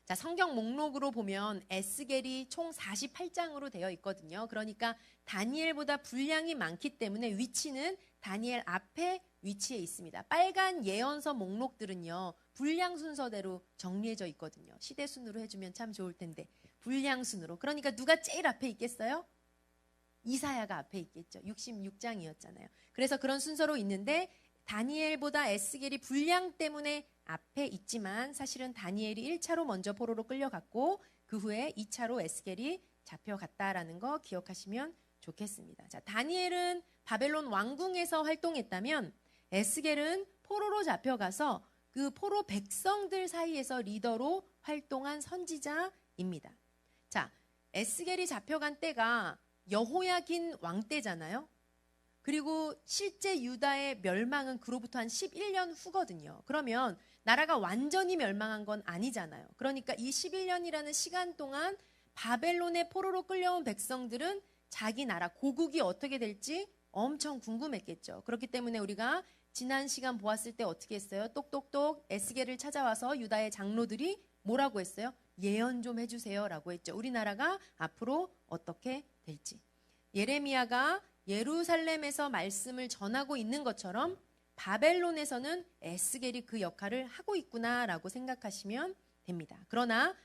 자, 성경 목록으로 보면 에스겔이 총 48장으로 되어 있거든요. 그러니까 다니엘보다 분량이 많기 때문에 위치는 다니엘 앞에 위치해 있습니다. 빨간 예언서 목록들은요, 분량 순서대로 정리해져 있거든요. 시대 순으로 해주면 참 좋을 텐데 분량 순으로. 그러니까 누가 제일 앞에 있겠어요? 이사야가 앞에 있겠죠. 66장이었잖아요. 그래서 그런 순서로 있는데 다니엘보다 에스겔이 분량 때문에 앞에 있지만 사실은 다니엘이 1차로 먼저 포로로 끌려갔고 그 후에 2차로 에스겔이 잡혀갔다라는 거 기억하시면 좋겠습니다. 자, 다니엘은 바벨론 왕궁에서 활동했다면 에스겔은 포로로 잡혀가서 그 포로 백성들 사이에서 리더로 활동한 선지자입니다. 자, 에스겔이 잡혀간 때가 여호야긴 왕 때잖아요. 그리고 실제 유다의 멸망은 그로부터 한 11년 후거든요. 그러면 나라가 완전히 멸망한 건 아니잖아요. 그러니까 이 11년이라는 시간 동안 바벨론의 포로로 끌려온 백성들은 자기 나라 고국이 어떻게 될지 엄청 궁금했겠죠. 그렇기 때문에 우리가 지난 시간 보았을 때 어떻게 했어요? 똑똑똑 에스겔을 찾아와서 유다의 장로들이 뭐라고 했어요? 예언 좀 해주세요 라고 했죠. 우리나라가 앞으로 어떻게 될지. 예레미야가 예루살렘에서 말씀을 전하고 있는 것처럼 바벨론에서는 에스겔이 그 역할을 하고 있구나라고 생각하시면 됩니다. 그러나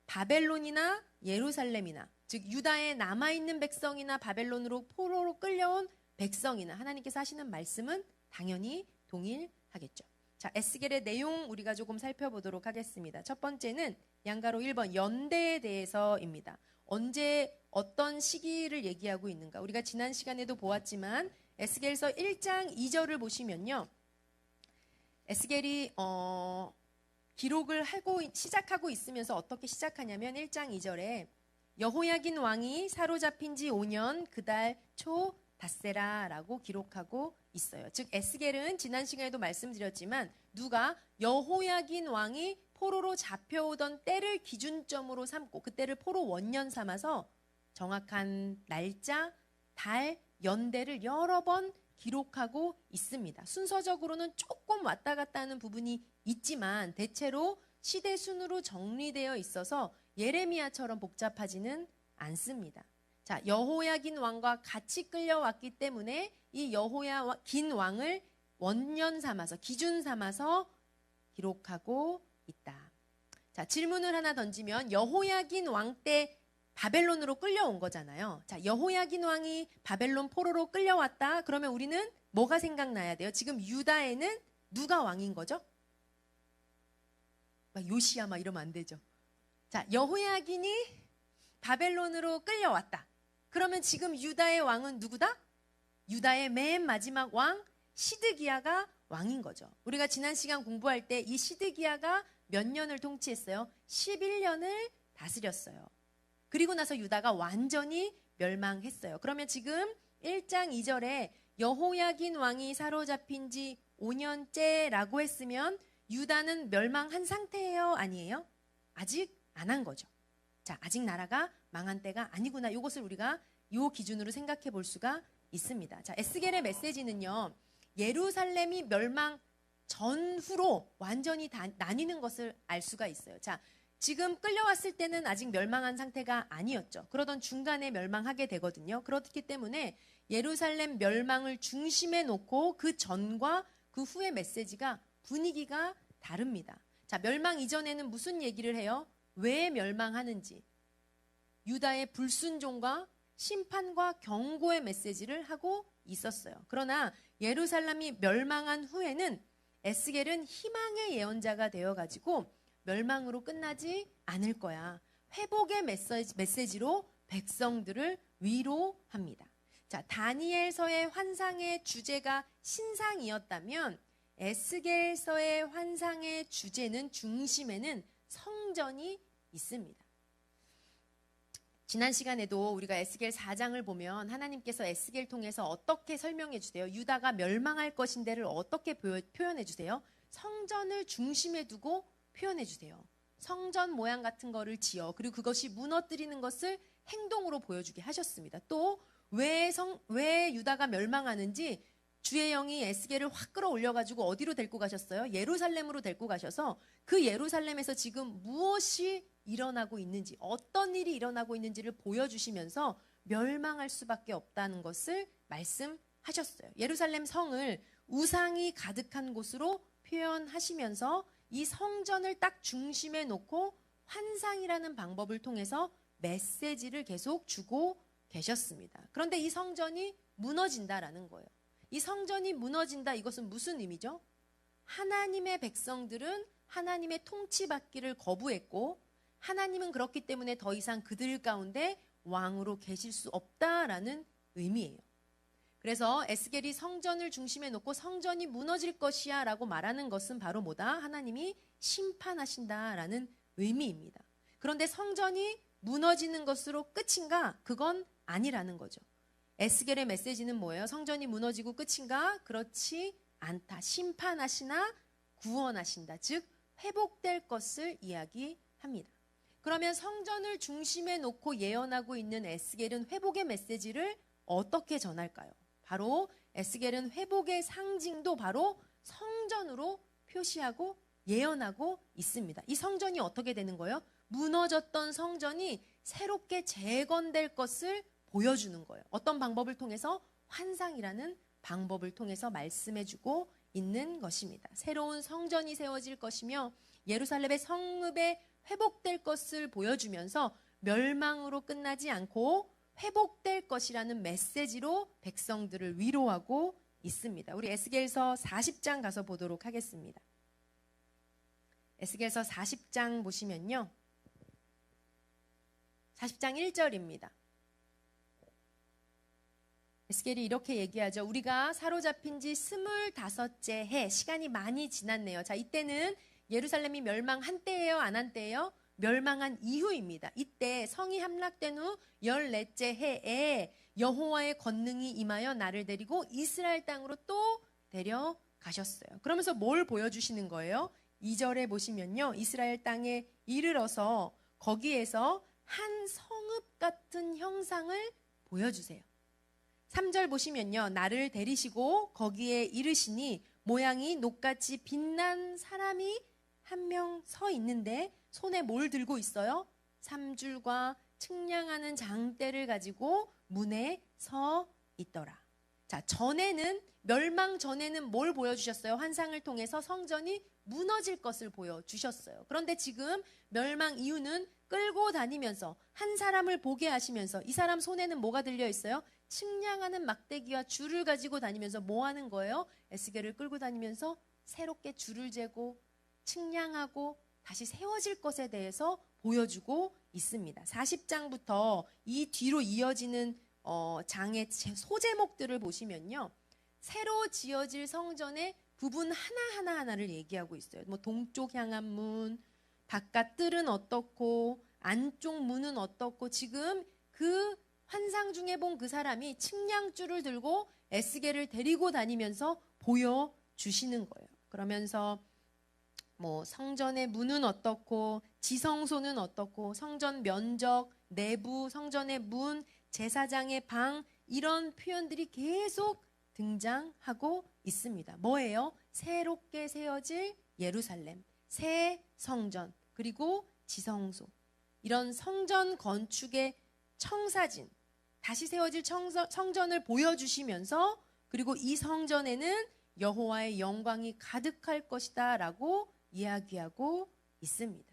바벨론이나 예루살렘이나 즉 유다에 남아있는 백성이나 바벨론으로 포로로 끌려온 백성이나 하나님께서 하시는 말씀은 당연히 동일하겠죠. 자, 에스겔의 내용 우리가 조금 살펴보도록 하겠습니다. 첫 번째는 양가로 1번 연대에 대해서입니다. 언제 어떤 시기를 얘기하고 있는가? 우리가 지난 시간에도 보았지만 에스겔서 1장 2절을 보시면요. 에스겔이 기록을 시작하고 있으면서 어떻게 시작하냐면 1장 2절에 여호야긴 왕이 사로잡힌 지 5년 그달 초 닷세라라고 기록하고 있어요. 즉 에스겔은 지난 시간에도 말씀드렸지만 누가 여호야긴 왕이 포로로 잡혀오던 때를 기준점으로 삼고 그때를 포로 원년 삼아서 정확한 날짜, 달, 연대를 여러 번 기록하고 있습니다. 순서적으로는 조금 왔다 갔다 하는 부분이 있지만 대체로 시대 순으로 정리되어 있어서 예레미야처럼 복잡하지는 않습니다. 자, 여호야긴 왕과 같이 끌려왔기 때문에 이 여호야긴 왕을 원년 삼아서 기준 삼아서 기록하고 있다. 자, 질문을 하나 던지면 여호야긴 왕 때 바벨론으로 끌려온 거잖아요. 자, 여호야긴 왕이 바벨론 포로로 끌려왔다. 그러면 우리는 뭐가 생각나야 돼요? 지금 유다에는 누가 왕인 거죠? 막 요시야 막 이러면 안 되죠. 자, 여호야긴이 바벨론으로 끌려왔다. 그러면 지금 유다의 왕은 누구다? 유다의 맨 마지막 왕 시드기야가 왕인 거죠. 우리가 지난 시간 공부할 때 이 시드기야가 몇 년을 통치했어요? 11년을 다스렸어요. 그리고 나서 유다가 완전히 멸망했어요. 그러면 지금 1장 2절에 여호야긴 왕이 사로잡힌 지 5년째라고 했으면 유다는 멸망한 상태예요? 아니에요? 아직 안 한 거죠. 자, 아직 나라가 망한 때가 아니구나. 이것을 우리가 이 기준으로 생각해 볼 수가 있습니다. 자, 에스겔의 메시지는요. 예루살렘이 멸망 전후로 완전히 나뉘는 것을 알 수가 있어요. 자, 지금 끌려왔을 때는 아직 멸망한 상태가 아니었죠. 그러던 중간에 멸망하게 되거든요. 그렇기 때문에 예루살렘 멸망을 중심에 놓고 그 전과 그 후의 메시지가 분위기가 다릅니다. 자, 멸망 이전에는 무슨 얘기를 해요? 왜 멸망하는지. 유다의 불순종과 심판과 경고의 메시지를 하고 있었어요. 그러나 예루살렘이 멸망한 후에는 에스겔은 희망의 예언자가 되어가지고 멸망으로 끝나지 않을 거야. 회복의 메시지로 백성들을 위로합니다. 자, 다니엘서의 환상의 주제가 신상이었다면 에스겔서의 환상의 주제는 중심에는 성전이 있습니다. 지난 시간에도 우리가 에스겔 4장을 보면 하나님께서 에스겔 통해서 어떻게 설명해 주세요? 유다가 멸망할 것인데를 어떻게 표현해 주세요? 성전을 중심에 두고 표현해 주세요. 성전 모양 같은 거를 지어 그리고 그것이 무너뜨리는 것을 행동으로 보여주게 하셨습니다. 또 왜 유다가 멸망하는지 주의 영이 에스겔을 확 끌어올려가지고 어디로 데리고 가셨어요? 예루살렘으로 데리고 가셔서 그 예루살렘에서 지금 무엇이 일어나고 있는지, 어떤 일이 일어나고 있는지를 보여주시면서 멸망할 수밖에 없다는 것을 말씀하셨어요. 예루살렘 성을 우상이 가득한 곳으로 표현하시면서 이 성전을 딱 중심에 놓고 환상이라는 방법을 통해서 메시지를 계속 주고 계셨습니다. 그런데 이 성전이 무너진다라는 거예요. 이 성전이 무너진다, 이것은 무슨 의미죠? 하나님의 백성들은 하나님의 통치받기를 거부했고 하나님은 그렇기 때문에 더 이상 그들 가운데 왕으로 계실 수 없다라는 의미예요. 그래서 에스겔이 성전을 중심에 놓고 성전이 무너질 것이야 라고 말하는 것은 바로 뭐다? 하나님이 심판하신다라는 의미입니다. 그런데 성전이 무너지는 것으로 끝인가? 그건 아니라는 거죠. 에스겔의 메시지는 뭐예요? 성전이 무너지고 끝인가? 그렇지 않다. 심판하시나 구원하신다. 즉 회복될 것을 이야기합니다. 그러면 성전을 중심에 놓고 예언하고 있는 에스겔은 회복의 메시지를 어떻게 전할까요? 바로 에스겔은 회복의 상징도 바로 성전으로 표시하고 예언하고 있습니다. 이 성전이 어떻게 되는 거예요? 무너졌던 성전이 새롭게 재건될 것을 보여주는 거예요. 어떤 방법을 통해서? 환상이라는 방법을 통해서 말씀해주고 있는 것입니다. 새로운 성전이 세워질 것이며 예루살렘의 성읍에 회복될 것을 보여주면서 멸망으로 끝나지 않고 회복될 것이라는 메시지로 백성들을 위로하고 있습니다. 우리 에스겔서 40장 가서 보도록 하겠습니다. 에스겔서 40장 보시면요. 40장 1절입니다. 에스겔이 이렇게 얘기하죠. 우리가 사로잡힌 지 25째 해, 시간이 많이 지났네요. 자, 이때는 예루살렘이 멸망한 때예요? 안 한 때예요? 멸망한 이후입니다. 이때 성이 함락된 후 14째 해에 여호와의 권능이 임하여 나를 데리고 이스라엘 땅으로 또 데려가셨어요. 그러면서 뭘 보여주시는 거예요? 2절에 보시면요. 이스라엘 땅에 이르러서 거기에서 한 성읍 같은 형상을 보여주세요. 3절 보시면요. 나를 데리시고 거기에 이르시니 모양이 녹같이 빛난 사람이 한 명 서 있는데 손에 뭘 들고 있어요? 삼줄과 측량하는 장대를 가지고 문에 서 있더라. 자, 멸망 전에는 뭘 보여주셨어요? 환상을 통해서 성전이 무너질 것을 보여주셨어요. 그런데 지금 멸망 이후는 끌고 다니면서 한 사람을 보게 하시면서 이 사람 손에는 뭐가 들려 있어요? 측량하는 막대기와 줄을 가지고 다니면서 뭐 하는 거예요? 에스겔을 끌고 다니면서 새롭게 줄을 재고 측량하고 다시 세워질 것에 대해서 보여주고 있습니다. 40장부터 이 뒤로 이어지는 장의 소제목들을 보시면요. 새로 지어질 성전의 부분 하나를 얘기하고 있어요. 뭐 동쪽 향한 문, 바깥 뜰은 어떻고 안쪽 문은 어떻고 지금 그 환상 중에 본 그 사람이 측량줄을 들고 에스겔을 데리고 다니면서 보여주시는 거예요. 그러면서 뭐 성전의 문은 어떻고 지성소는 어떻고 성전 면적, 내부, 성전의 문, 제사장의 방 이런 표현들이 계속 등장하고 있습니다. 뭐예요? 새롭게 세워질 예루살렘, 새 성전, 그리고 지성소, 이런 성전 건축의 청사진, 다시 세워질 성전을 보여주시면서 그리고 이 성전에는 여호와의 영광이 가득할 것이다 라고 이야기하고 있습니다.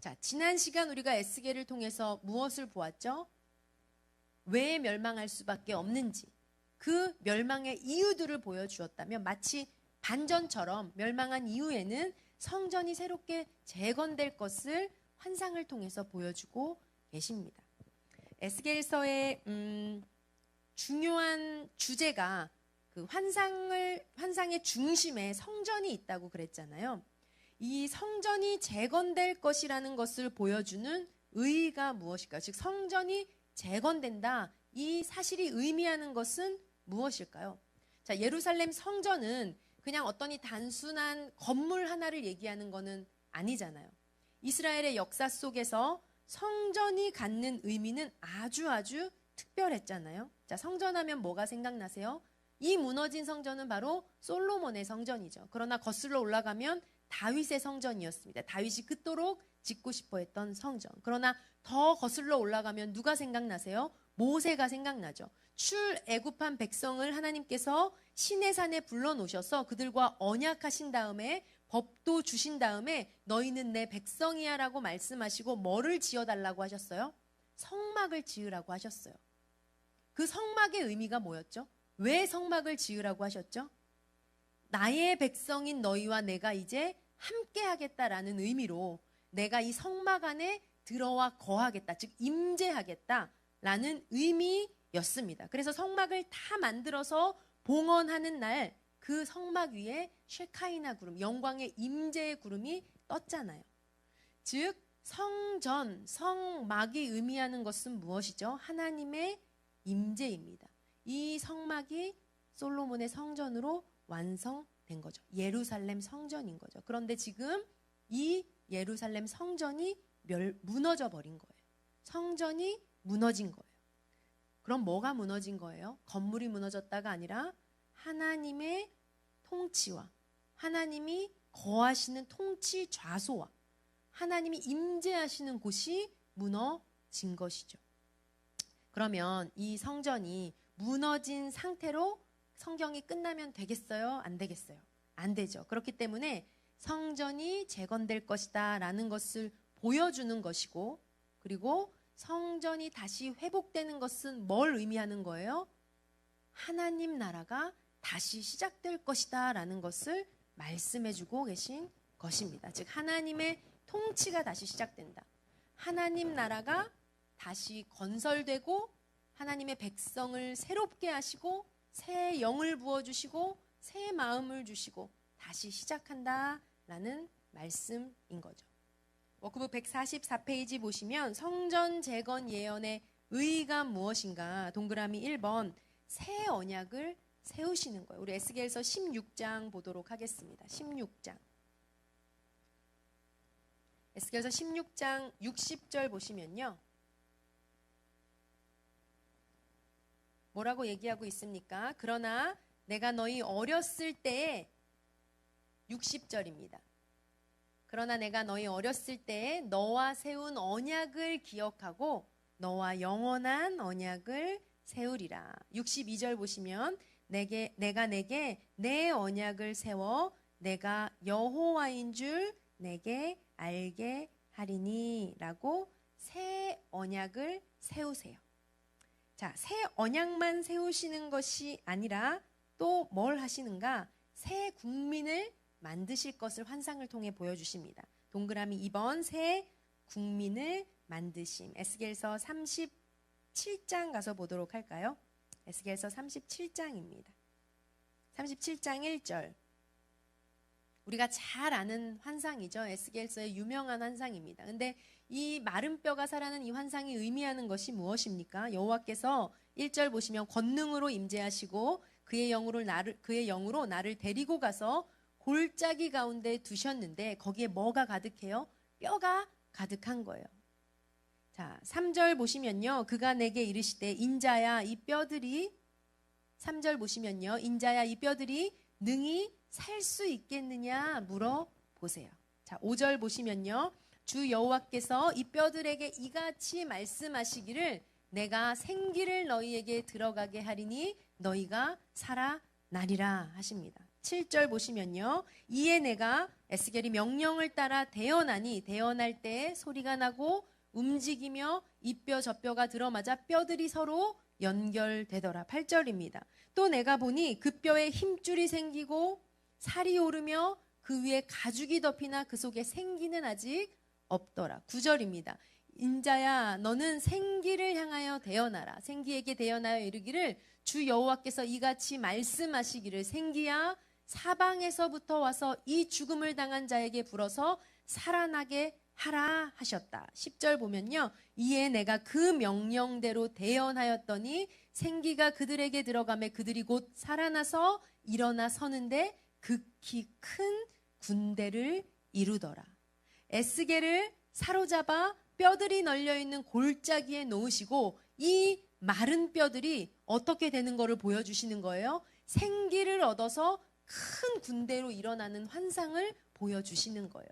자, 지난 시간 우리가 에스겔을 통해서 무엇을 보았죠? 왜 멸망할 수밖에 없는지, 그 멸망의 이유들을 보여주었다면 마치 반전처럼 멸망한 이후에는 성전이 새롭게 재건될 것을 환상을 통해서 보여주고 계십니다. 에스겔서의 중요한 주제가 그 환상의 중심에 성전이 있다고 그랬잖아요. 이 성전이 재건될 것이라는 것을 보여주는 의의가 무엇일까요? 즉 성전이 재건된다, 이 사실이 의미하는 것은 무엇일까요? 자, 예루살렘 성전은 그냥 어떤 이 단순한 건물 하나를 얘기하는 것은 아니잖아요. 이스라엘의 역사 속에서 성전이 갖는 의미는 아주 특별했잖아요. 자, 성전하면 뭐가 생각나세요? 이 무너진 성전은 바로 솔로몬의 성전이죠. 그러나 거슬러 올라가면 다윗의 성전이었습니다. 다윗이 그토록 짓고 싶어 했던 성전. 그러나 더 거슬러 올라가면 누가 생각나세요? 모세가 생각나죠. 출애굽한 백성을 하나님께서 시내산에 불러놓으셔서 그들과 언약하신 다음에 법도 주신 다음에 너희는 내 백성이야 라고 말씀하시고 뭐를 지어달라고 하셨어요? 성막을 지으라고 하셨어요. 그 성막의 의미가 뭐였죠? 왜 성막을 지으라고 하셨죠? 나의 백성인 너희와 내가 이제 함께 하겠다라는 의미로 내가 이 성막 안에 들어와 거하겠다, 즉 임재하겠다라는 의미였습니다. 그래서 성막을 다 만들어서 봉헌하는 날 그 성막 위에 쉐카이나 구름, 영광의 임재의 구름이 떴잖아요. 즉 성전, 성막이 의미하는 것은 무엇이죠? 하나님의 임재입니다. 이 성막이 솔로몬의 성전으로 완성된 거죠. 예루살렘 성전인 거죠. 그런데 지금 이 예루살렘 성전이 무너져 버린 거예요. 성전이 무너진 거예요. 그럼 뭐가 무너진 거예요? 건물이 무너졌다가 아니라 하나님의 통치와 하나님이 거하시는 통치 좌소와 하나님이 임재하시는 곳이 무너진 것이죠. 그러면 이 성전이 무너진 상태로 성경이 끝나면 되겠어요? 안 되겠어요? 안 되죠. 그렇기 때문에 성전이 재건될 것이다 라는 것을 보여주는 것이고, 그리고 성전이 다시 회복되는 것은 뭘 의미하는 거예요? 하나님 나라가 다시 시작될 것이다 라는 것을 말씀해주고 계신 것입니다. 즉 하나님의 통치가 다시 시작된다. 하나님 나라가 다시 건설되고 하나님의 백성을 새롭게 하시고 새 영을 부어주시고 새 마음을 주시고 다시 시작한다라는 말씀인 거죠. 워크북 144페이지 보시면 성전 재건 예언의 의의가 무엇인가, 동그라미 1번 새 언약을 세우시는 거예요. 우리 에스겔서 16장 보도록 하겠습니다. 16장. 에스겔서 16장 60절 보시면요. 뭐라고 얘기하고 있습니까? 그러나 내가 너희 어렸을 때에 60절입니다. 그러나 내가 너희 어렸을 때에 너와 세운 언약을 기억하고 너와 영원한 언약을 세우리라. 62절 보시면 내가 내게 내 언약을 세워 내가 여호와인 줄 내게 알게 하리니 라고 새 언약을 세우세요. 자, 새 언약만 세우시는 것이 아니라 또 뭘 하시는가? 새 국민을 만드실 것을 환상을 통해 보여주십니다. 동그라미 2번 새 국민을 만드심. 에스겔서 37장 가서 보도록 할까요? 에스겔서 37장입니다. 37장 1절. 우리가 잘 아는 환상이죠. 에스겔서의 유명한 환상입니다. 근데 이 마른 뼈가 살아는 이 환상이 의미하는 것이 무엇입니까? 여호와께서 1절 보시면 권능으로 임재하시고 그의 영으로 나를 데리고 가서 골짜기 가운데 두셨는데 거기에 뭐가 가득해요? 뼈가 가득한 거예요. 자, 3절 보시면요. 그가 내게 이르시되 인자야 이 뼈들이 3절 보시면요. 인자야 이 뼈들이 능히 살 수 있겠느냐 물어보세요. 자, 5절 보시면요. 주 여호와께서 이 뼈들에게 이같이 말씀하시기를 내가 생기를 너희에게 들어가게 하리니 너희가 살아나리라 하십니다. 7절 보시면요. 이에 내가 에스겔이 명령을 따라 대언하니 대언할 때에 소리가 나고 움직이며 이 뼈 저 뼈가 들어맞아 뼈들이 서로 연결되더라. 8절입니다. 또 내가 보니 그 뼈에 힘줄이 생기고 살이 오르며 그 위에 가죽이 덮이나 그 속에 생기는 아직 없더라. 9절입니다. 인자야 너는 생기를 향하여 대언하라. 생기에게 대언하여 이르기를 주 여호와께서 이같이 말씀하시기를 생기야 사방에서부터 와서 이 죽음을 당한 자에게 불어서 살아나게 하라 하셨다. 10절 보면요. 이에 내가 그 명령대로 대언하였더니 생기가 그들에게 들어가매 그들이 곧 살아나서 일어나 서는데 극히 큰 군대를 이루더라. 에스겔을 사로잡아 뼈들이 널려있는 골짜기에 놓으시고 이 마른 뼈들이 어떻게 되는 것을 보여주시는 거예요. 생기를 얻어서 큰 군대로 일어나는 환상을 보여주시는 거예요.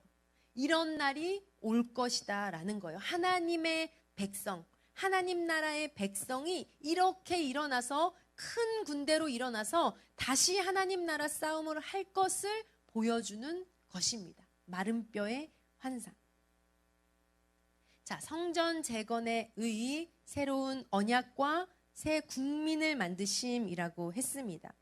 이런 날이 올 것이다 라는 거예요. 하나님의 백성, 하나님 나라의 백성이 이렇게 일어나서 큰 군대로 일어나서 다시 하나님 나라 싸움을 할 것을 보여주는 것입니다. 마른 뼈의 환상. 자, 성전 재건에 의해 새로운 언약과 새 국민을 만드심이라고 했습니다.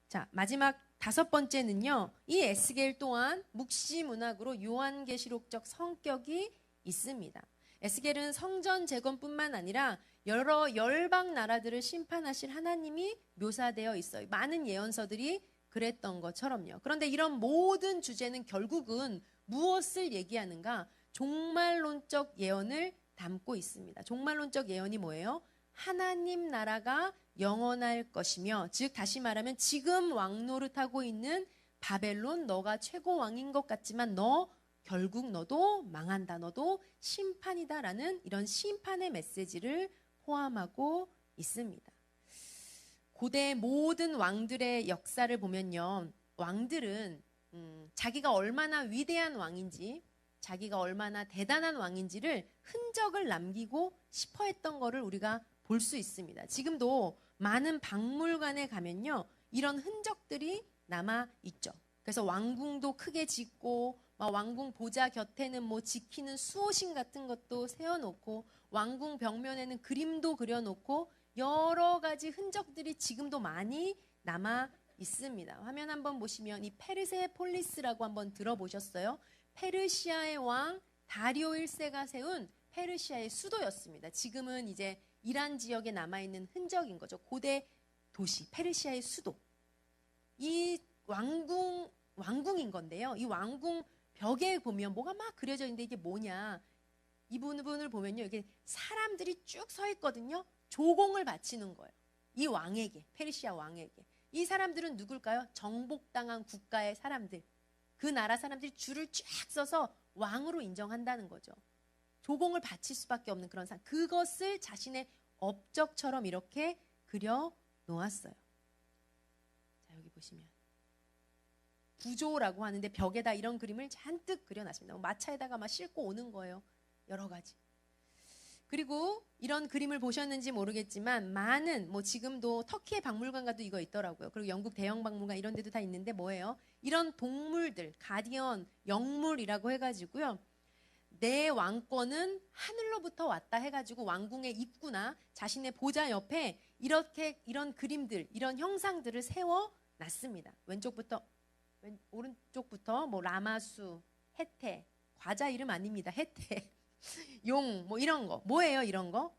자, 마지막 5번째는요. 이 에스겔 또한 묵시 문학으로 요한계시록적 성격이 있습니다. 에스겔은 성전 재건뿐만 아니라 여러 열방 나라들을 심판하실 하나님이 묘사되어 있어요. 많은 예언서들이 그랬던 것처럼요. 그런데 이런 모든 주제는 결국은 무엇을 얘기하는가? 종말론적 예언을 담고 있습니다. 종말론적 예언이 뭐예요? 하나님 나라가 영원할 것이며, 즉 다시 말하면 지금 왕노릇하고 있는 바벨론, 너가 최고 왕인 것 같지만 너 결국 너도 망한다, 너도 심판이다라는 이런 심판의 메시지를 포함하고 있습니다. 고대 모든 왕들의 역사를 보면요, 왕들은 자기가 얼마나 위대한 왕인지, 자기가 얼마나 대단한 왕인지를 흔적을 남기고 싶어 했던 것을 우리가 볼 수 있습니다. 지금도 많은 박물관에 가면요, 이런 흔적들이 남아 있죠. 그래서 왕궁도 크게 짓고, 왕궁 보좌 곁에는 뭐 지키는 수호신 같은 것도 세워놓고, 왕궁 벽면에는 그림도 그려놓고, 여러 가지 흔적들이 지금도 많이 남아 있습니다. 화면 한번 보시면 이 페르세폴리스라고 한번 들어보셨어요? 페르시아의 왕 다리오 1세가 세운 페르시아의 수도였습니다. 지금은 이제 이란 지역에 남아있는 흔적인 거죠. 고대 도시, 페르시아의 수도. 이 왕궁인 건데요. 이 왕궁 벽에 보면 뭐가 막 그려져 있는데 이게 뭐냐. 이 부분을 보면요. 이게 사람들이 쭉 서 있거든요. 조공을 바치는 거예요. 이 왕에게, 페르시아 왕에게. 이 사람들은 누굴까요? 정복당한 국가의 사람들. 그 나라 사람들이 줄을 쫙 서서 왕으로 인정한다는 거죠. 조공을 바칠 수밖에 없는 그런 상황. 그것을 자신의 업적처럼 이렇게 그려 놓았어요. 자, 여기 보시면 부조라고 하는데 벽에다 이런 그림을 잔뜩 그려놨습니다. 마차에다가 막 싣고 오는 거예요. 여러 가지. 그리고 이런 그림을 보셨는지 모르겠지만 많은 지금도 터키의 박물관 가도 이거 있더라고요. 그리고 영국 대형 박물관 이런 데도 다 있는데 뭐예요? 이런 동물들, 가디언, 영물이라고 해가지고요. 내 왕권은 하늘로부터 왔다 해가지고 왕궁의 입구나 자신의 보좌 옆에 이런 그림들, 이런 형상들을 세워놨습니다. 오른쪽부터 라마수, 해태, 과자 이름 아닙니다. 해태, 용, 이런 거. 뭐예요, 이런 거?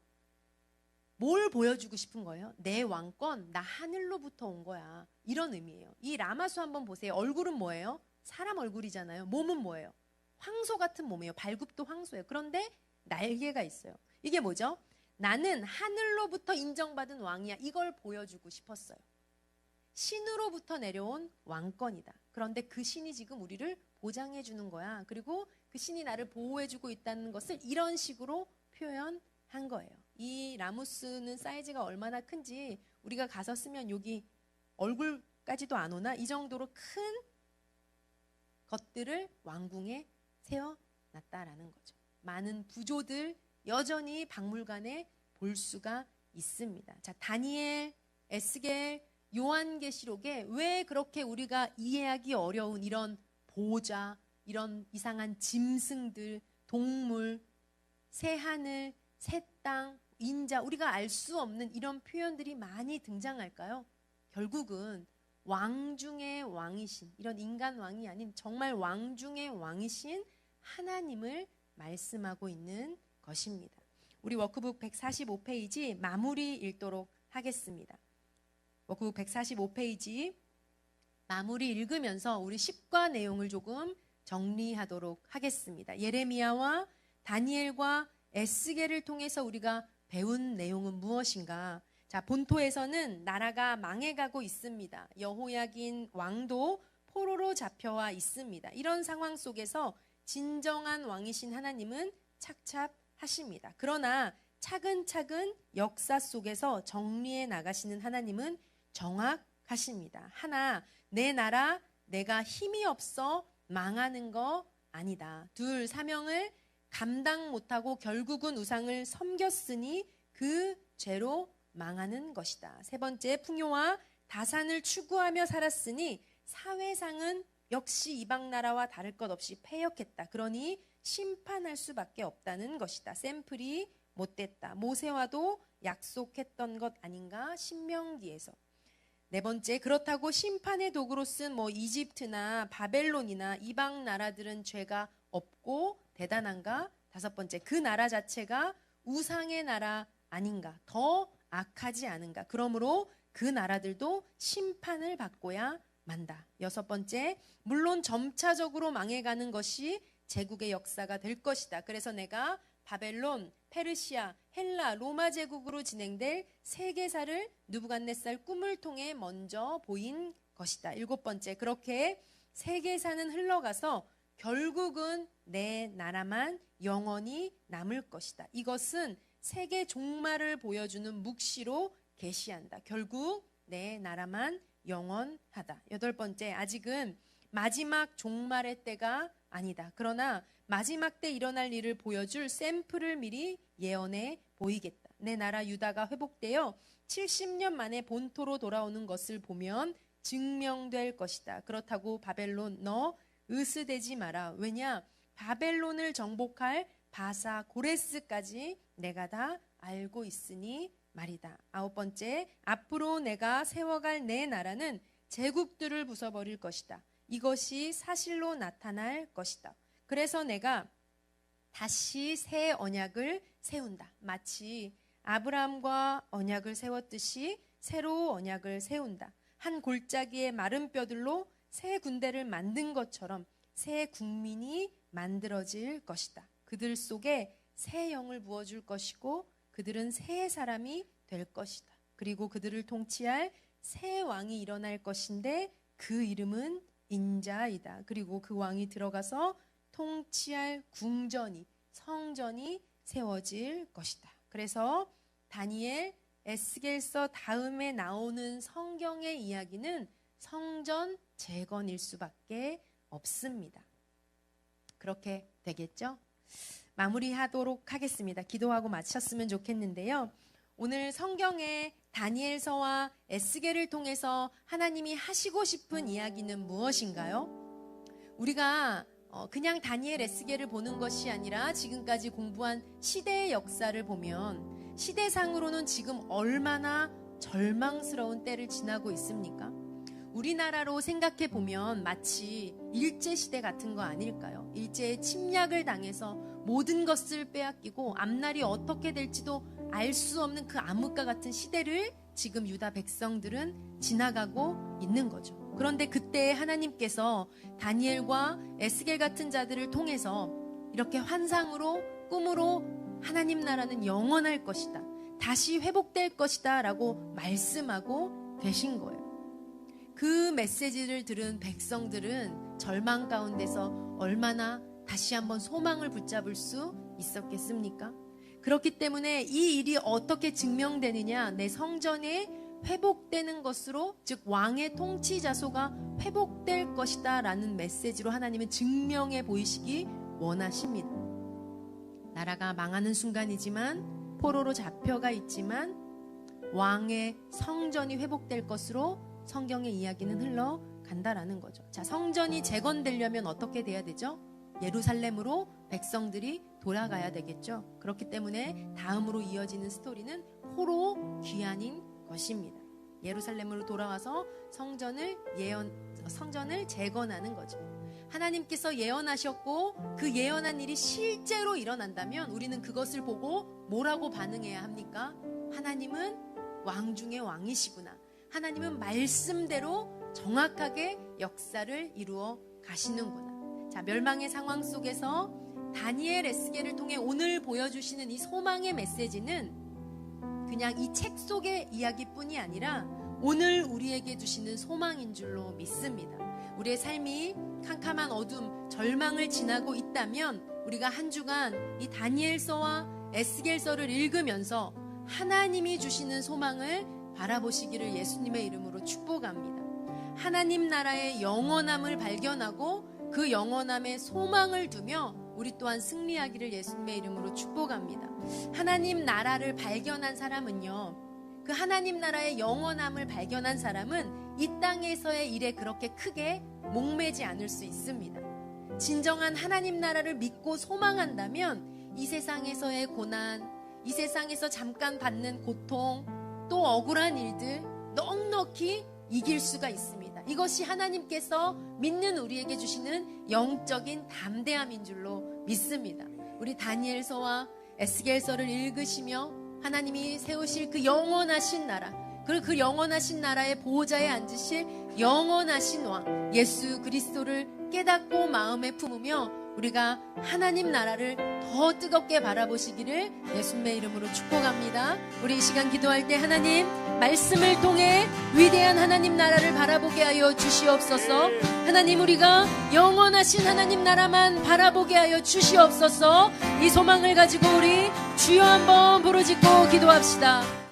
뭘 보여주고 싶은 거예요? 내 왕권, 나 하늘로부터 온 거야. 이런 의미예요. 이 라마수 한번 보세요. 얼굴은 뭐예요? 사람 얼굴이잖아요. 몸은 뭐예요? 황소 같은 몸이에요. 발굽도 황소예요. 그런데 날개가 있어요. 이게 뭐죠? 나는 하늘로부터 인정받은 왕이야. 이걸 보여주고 싶었어요. 신으로부터 내려온 왕권이다. 그런데 그 신이 지금 우리를 보장해 주는 거야. 그리고 그 신이 나를 보호해 주고 있다는 것을 이런 식으로 표현한 거예요. 이 라무스는 사이즈가 얼마나 큰지 우리가 가서 쓰면 여기 얼굴까지도 안 오나? 이 정도로 큰 것들을 왕궁에 세워놨다라는 거죠. 많은 부조들 여전히 박물관에 볼 수가 있습니다. 자, 다니엘, 에스겔, 요한계시록에 왜 그렇게 우리가 이해하기 어려운 이런 보좌, 이런 이상한 짐승들, 동물, 새하늘, 새 땅, 인자, 우리가 알 수 없는 이런 표현들이 많이 등장할까요? 결국은 왕 중의 왕이신, 이런 인간 왕이 아닌 정말 왕 중의 왕이신 하나님을 말씀하고 있는 것입니다. 우리 워크북 145페이지 마무리 읽도록 하겠습니다. 워크북 145페이지 마무리 읽으면서 우리 10과 내용을 조금 정리하도록 하겠습니다. 예레미야와 다니엘과 에스겔을 통해서 우리가 배운 내용은 무엇인가? 자, 본토에서는 나라가 망해가고 있습니다. 여호야긴 왕도 포로로 잡혀와 있습니다. 이런 상황 속에서 진정한 왕이신 하나님은 착잡하십니다. 그러나 차근차근 역사 속에서 정리해 나가시는 하나님은 정확하십니다. 하나, 내 나라 내가 힘이 없어 망하는 거 아니다. 둘, 사명을 감당 못하고 결국은 우상을 섬겼으니 그 죄로 망하는 것이다. 세 번째, 풍요와 다산을 추구하며 살았으니 사회상은 역시 이방 나라와 다를 것 없이 패역했다. 그러니 심판할 수밖에 없다는 것이다. 샘플이 못됐다. 모세와도 약속했던 것 아닌가? 신명기에서. 네 번째, 그렇다고 심판의 도구로 쓴 이집트나 바벨론이나 이방 나라들은 죄가 없고 대단한가? 다섯 번째, 그 나라 자체가 우상의 나라 아닌가? 더 악하지 않은가? 그러므로 그 나라들도 심판을 받고야 만다. 여섯 번째, 물론 점차적으로 망해가는 것이 제국의 역사가 될 것이다. 그래서 내가 바벨론, 페르시아, 헬라, 로마 제국으로 진행될 세계사를 느부갓네살 꿈을 통해 먼저 보인 것이다. 일곱 번째, 그렇게 세계사는 흘러가서 결국은 내 나라만 영원히 남을 것이다. 이것은 세계 종말을 보여주는 묵시로 계시한다. 결국 내 나라만 영원하다. 여덟 번째, 아직은 마지막 종말의 때가 아니다. 그러나 마지막 때 일어날 일을 보여줄 샘플을 미리 예언해 보이겠다. 내 나라 유다가 회복되어 70년 만에 본토로 돌아오는 것을 보면 증명될 것이다. 그렇다고 바벨론 너 으스대지 마라. 왜냐? 바벨론을 정복할 바사 고레스까지 내가 다 알고 있으니 말이다. 아홉 번째, 앞으로 내가 세워갈 내 나라는 제국들을 부숴버릴 것이다. 이것이 사실로 나타날 것이다. 그래서 내가 다시 새 언약을 세운다. 마치 아브라함과 언약을 세웠듯이 새로 언약을 세운다. 한 골짜기의 마른 뼈들로 새 군대를 만든 것처럼 새 국민이 만들어질 것이다. 그들 속에 새 영을 부어줄 것이고 그들은 새 사람이 될 것이다. 그리고 그들을 통치할 새 왕이 일어날 것인데 그 이름은 인자이다. 그리고 그 왕이 들어가서 통치할 궁전이, 성전이 세워질 것이다. 그래서 다니엘, 에스겔서 다음에 나오는 성경의 이야기는 성전 재건일 수밖에 없습니다. 그렇게 되겠죠? 마무리하도록 하겠습니다. 기도하고 마쳤으면 좋겠는데요. 오늘 성경의 다니엘서와 에스겔을 통해서 하나님이 하시고 싶은 이야기는 무엇인가요? 우리가 그냥 다니엘, 에스겔을 보는 것이 아니라 지금까지 공부한 시대의 역사를 보면 시대상으로는 지금 얼마나 절망스러운 때를 지나고 있습니까? 우리나라로 생각해 보면 마치 일제시대 같은 거 아닐까요? 일제의 침략을 당해서 모든 것을 빼앗기고 앞날이 어떻게 될지도 알 수 없는 그 암흑과 같은 시대를 지금 유다 백성들은 지나가고 있는 거죠. 그런데 그때 하나님께서 다니엘과 에스겔 같은 자들을 통해서 이렇게 환상으로, 꿈으로 하나님 나라는 영원할 것이다. 다시 회복될 것이다 라고 말씀하고 계신 거예요. 그 메시지를 들은 백성들은 절망 가운데서 얼마나 다시 한번 소망을 붙잡을 수 있었겠습니까? 그렇기 때문에 이 일이 어떻게 증명되느냐, 내 성전에 회복되는 것으로, 즉 왕의 통치 자소가 회복될 것이다 라는 메시지로 하나님은 증명해 보이시기 원하십니다. 나라가 망하는 순간이지만 포로로 잡혀가 있지만 왕의 성전이 회복될 것으로 성경의 이야기는 흘러간다라는 거죠. 자, 성전이 재건되려면 어떻게 돼야 되죠? 예루살렘으로 백성들이 돌아가야 되겠죠. 그렇기 때문에 다음으로 이어지는 스토리는 포로 귀환인 것입니다. 예루살렘으로 돌아와서 성전을 재건하는 거죠. 하나님께서 예언하셨고 그 예언한 일이 실제로 일어난다면 우리는 그것을 보고 뭐라고 반응해야 합니까? 하나님은 왕 중의 왕이시구나. 하나님은 말씀대로 정확하게 역사를 이루어 가시는구나. 자, 멸망의 상황 속에서 다니엘 에스겔을 통해 오늘 보여주시는 이 소망의 메시지는 그냥 이 책 속의 이야기뿐이 아니라 오늘 우리에게 주시는 소망인 줄로 믿습니다. 우리의 삶이 캄캄한 어둠, 절망을 지나고 있다면 우리가 한 주간 이 다니엘서와 에스겔서를 읽으면서 하나님이 주시는 소망을 바라보시기를 예수님의 이름으로 축복합니다. 하나님 나라의 영원함을 발견하고 그 영원함에 소망을 두며 우리 또한 승리하기를 예수님의 이름으로 축복합니다. 하나님 나라를 발견한 사람은요, 그 하나님 나라의 영원함을 발견한 사람은 이 땅에서의 일에 그렇게 크게 목매지 않을 수 있습니다. 진정한 하나님 나라를 믿고 소망한다면 이 세상에서의 고난, 이 세상에서 잠깐 받는 고통, 또 억울한 일들 넉넉히 이길 수가 있습니다. 이것이 하나님께서 믿는 우리에게 주시는 영적인 담대함인 줄로 믿습니다. 우리 다니엘서와 에스겔서를 읽으시며 하나님이 세우실 그 영원하신 나라, 그리고 그 영원하신 나라의 보호자에 앉으실 영원하신 왕 예수 그리스도를 깨닫고 마음에 품으며 우리가 하나님 나라를 더 뜨겁게 바라보시기를 예수님의 이름으로 축복합니다. 우리 이 시간 기도할 때 하나님 말씀을 통해 위대한 하나님 나라를 바라보게 하여 주시옵소서. 하나님 우리가 영원하신 하나님 나라만 바라보게 하여 주시옵소서. 이 소망을 가지고 우리 주여 한번 부르짖고 기도합시다.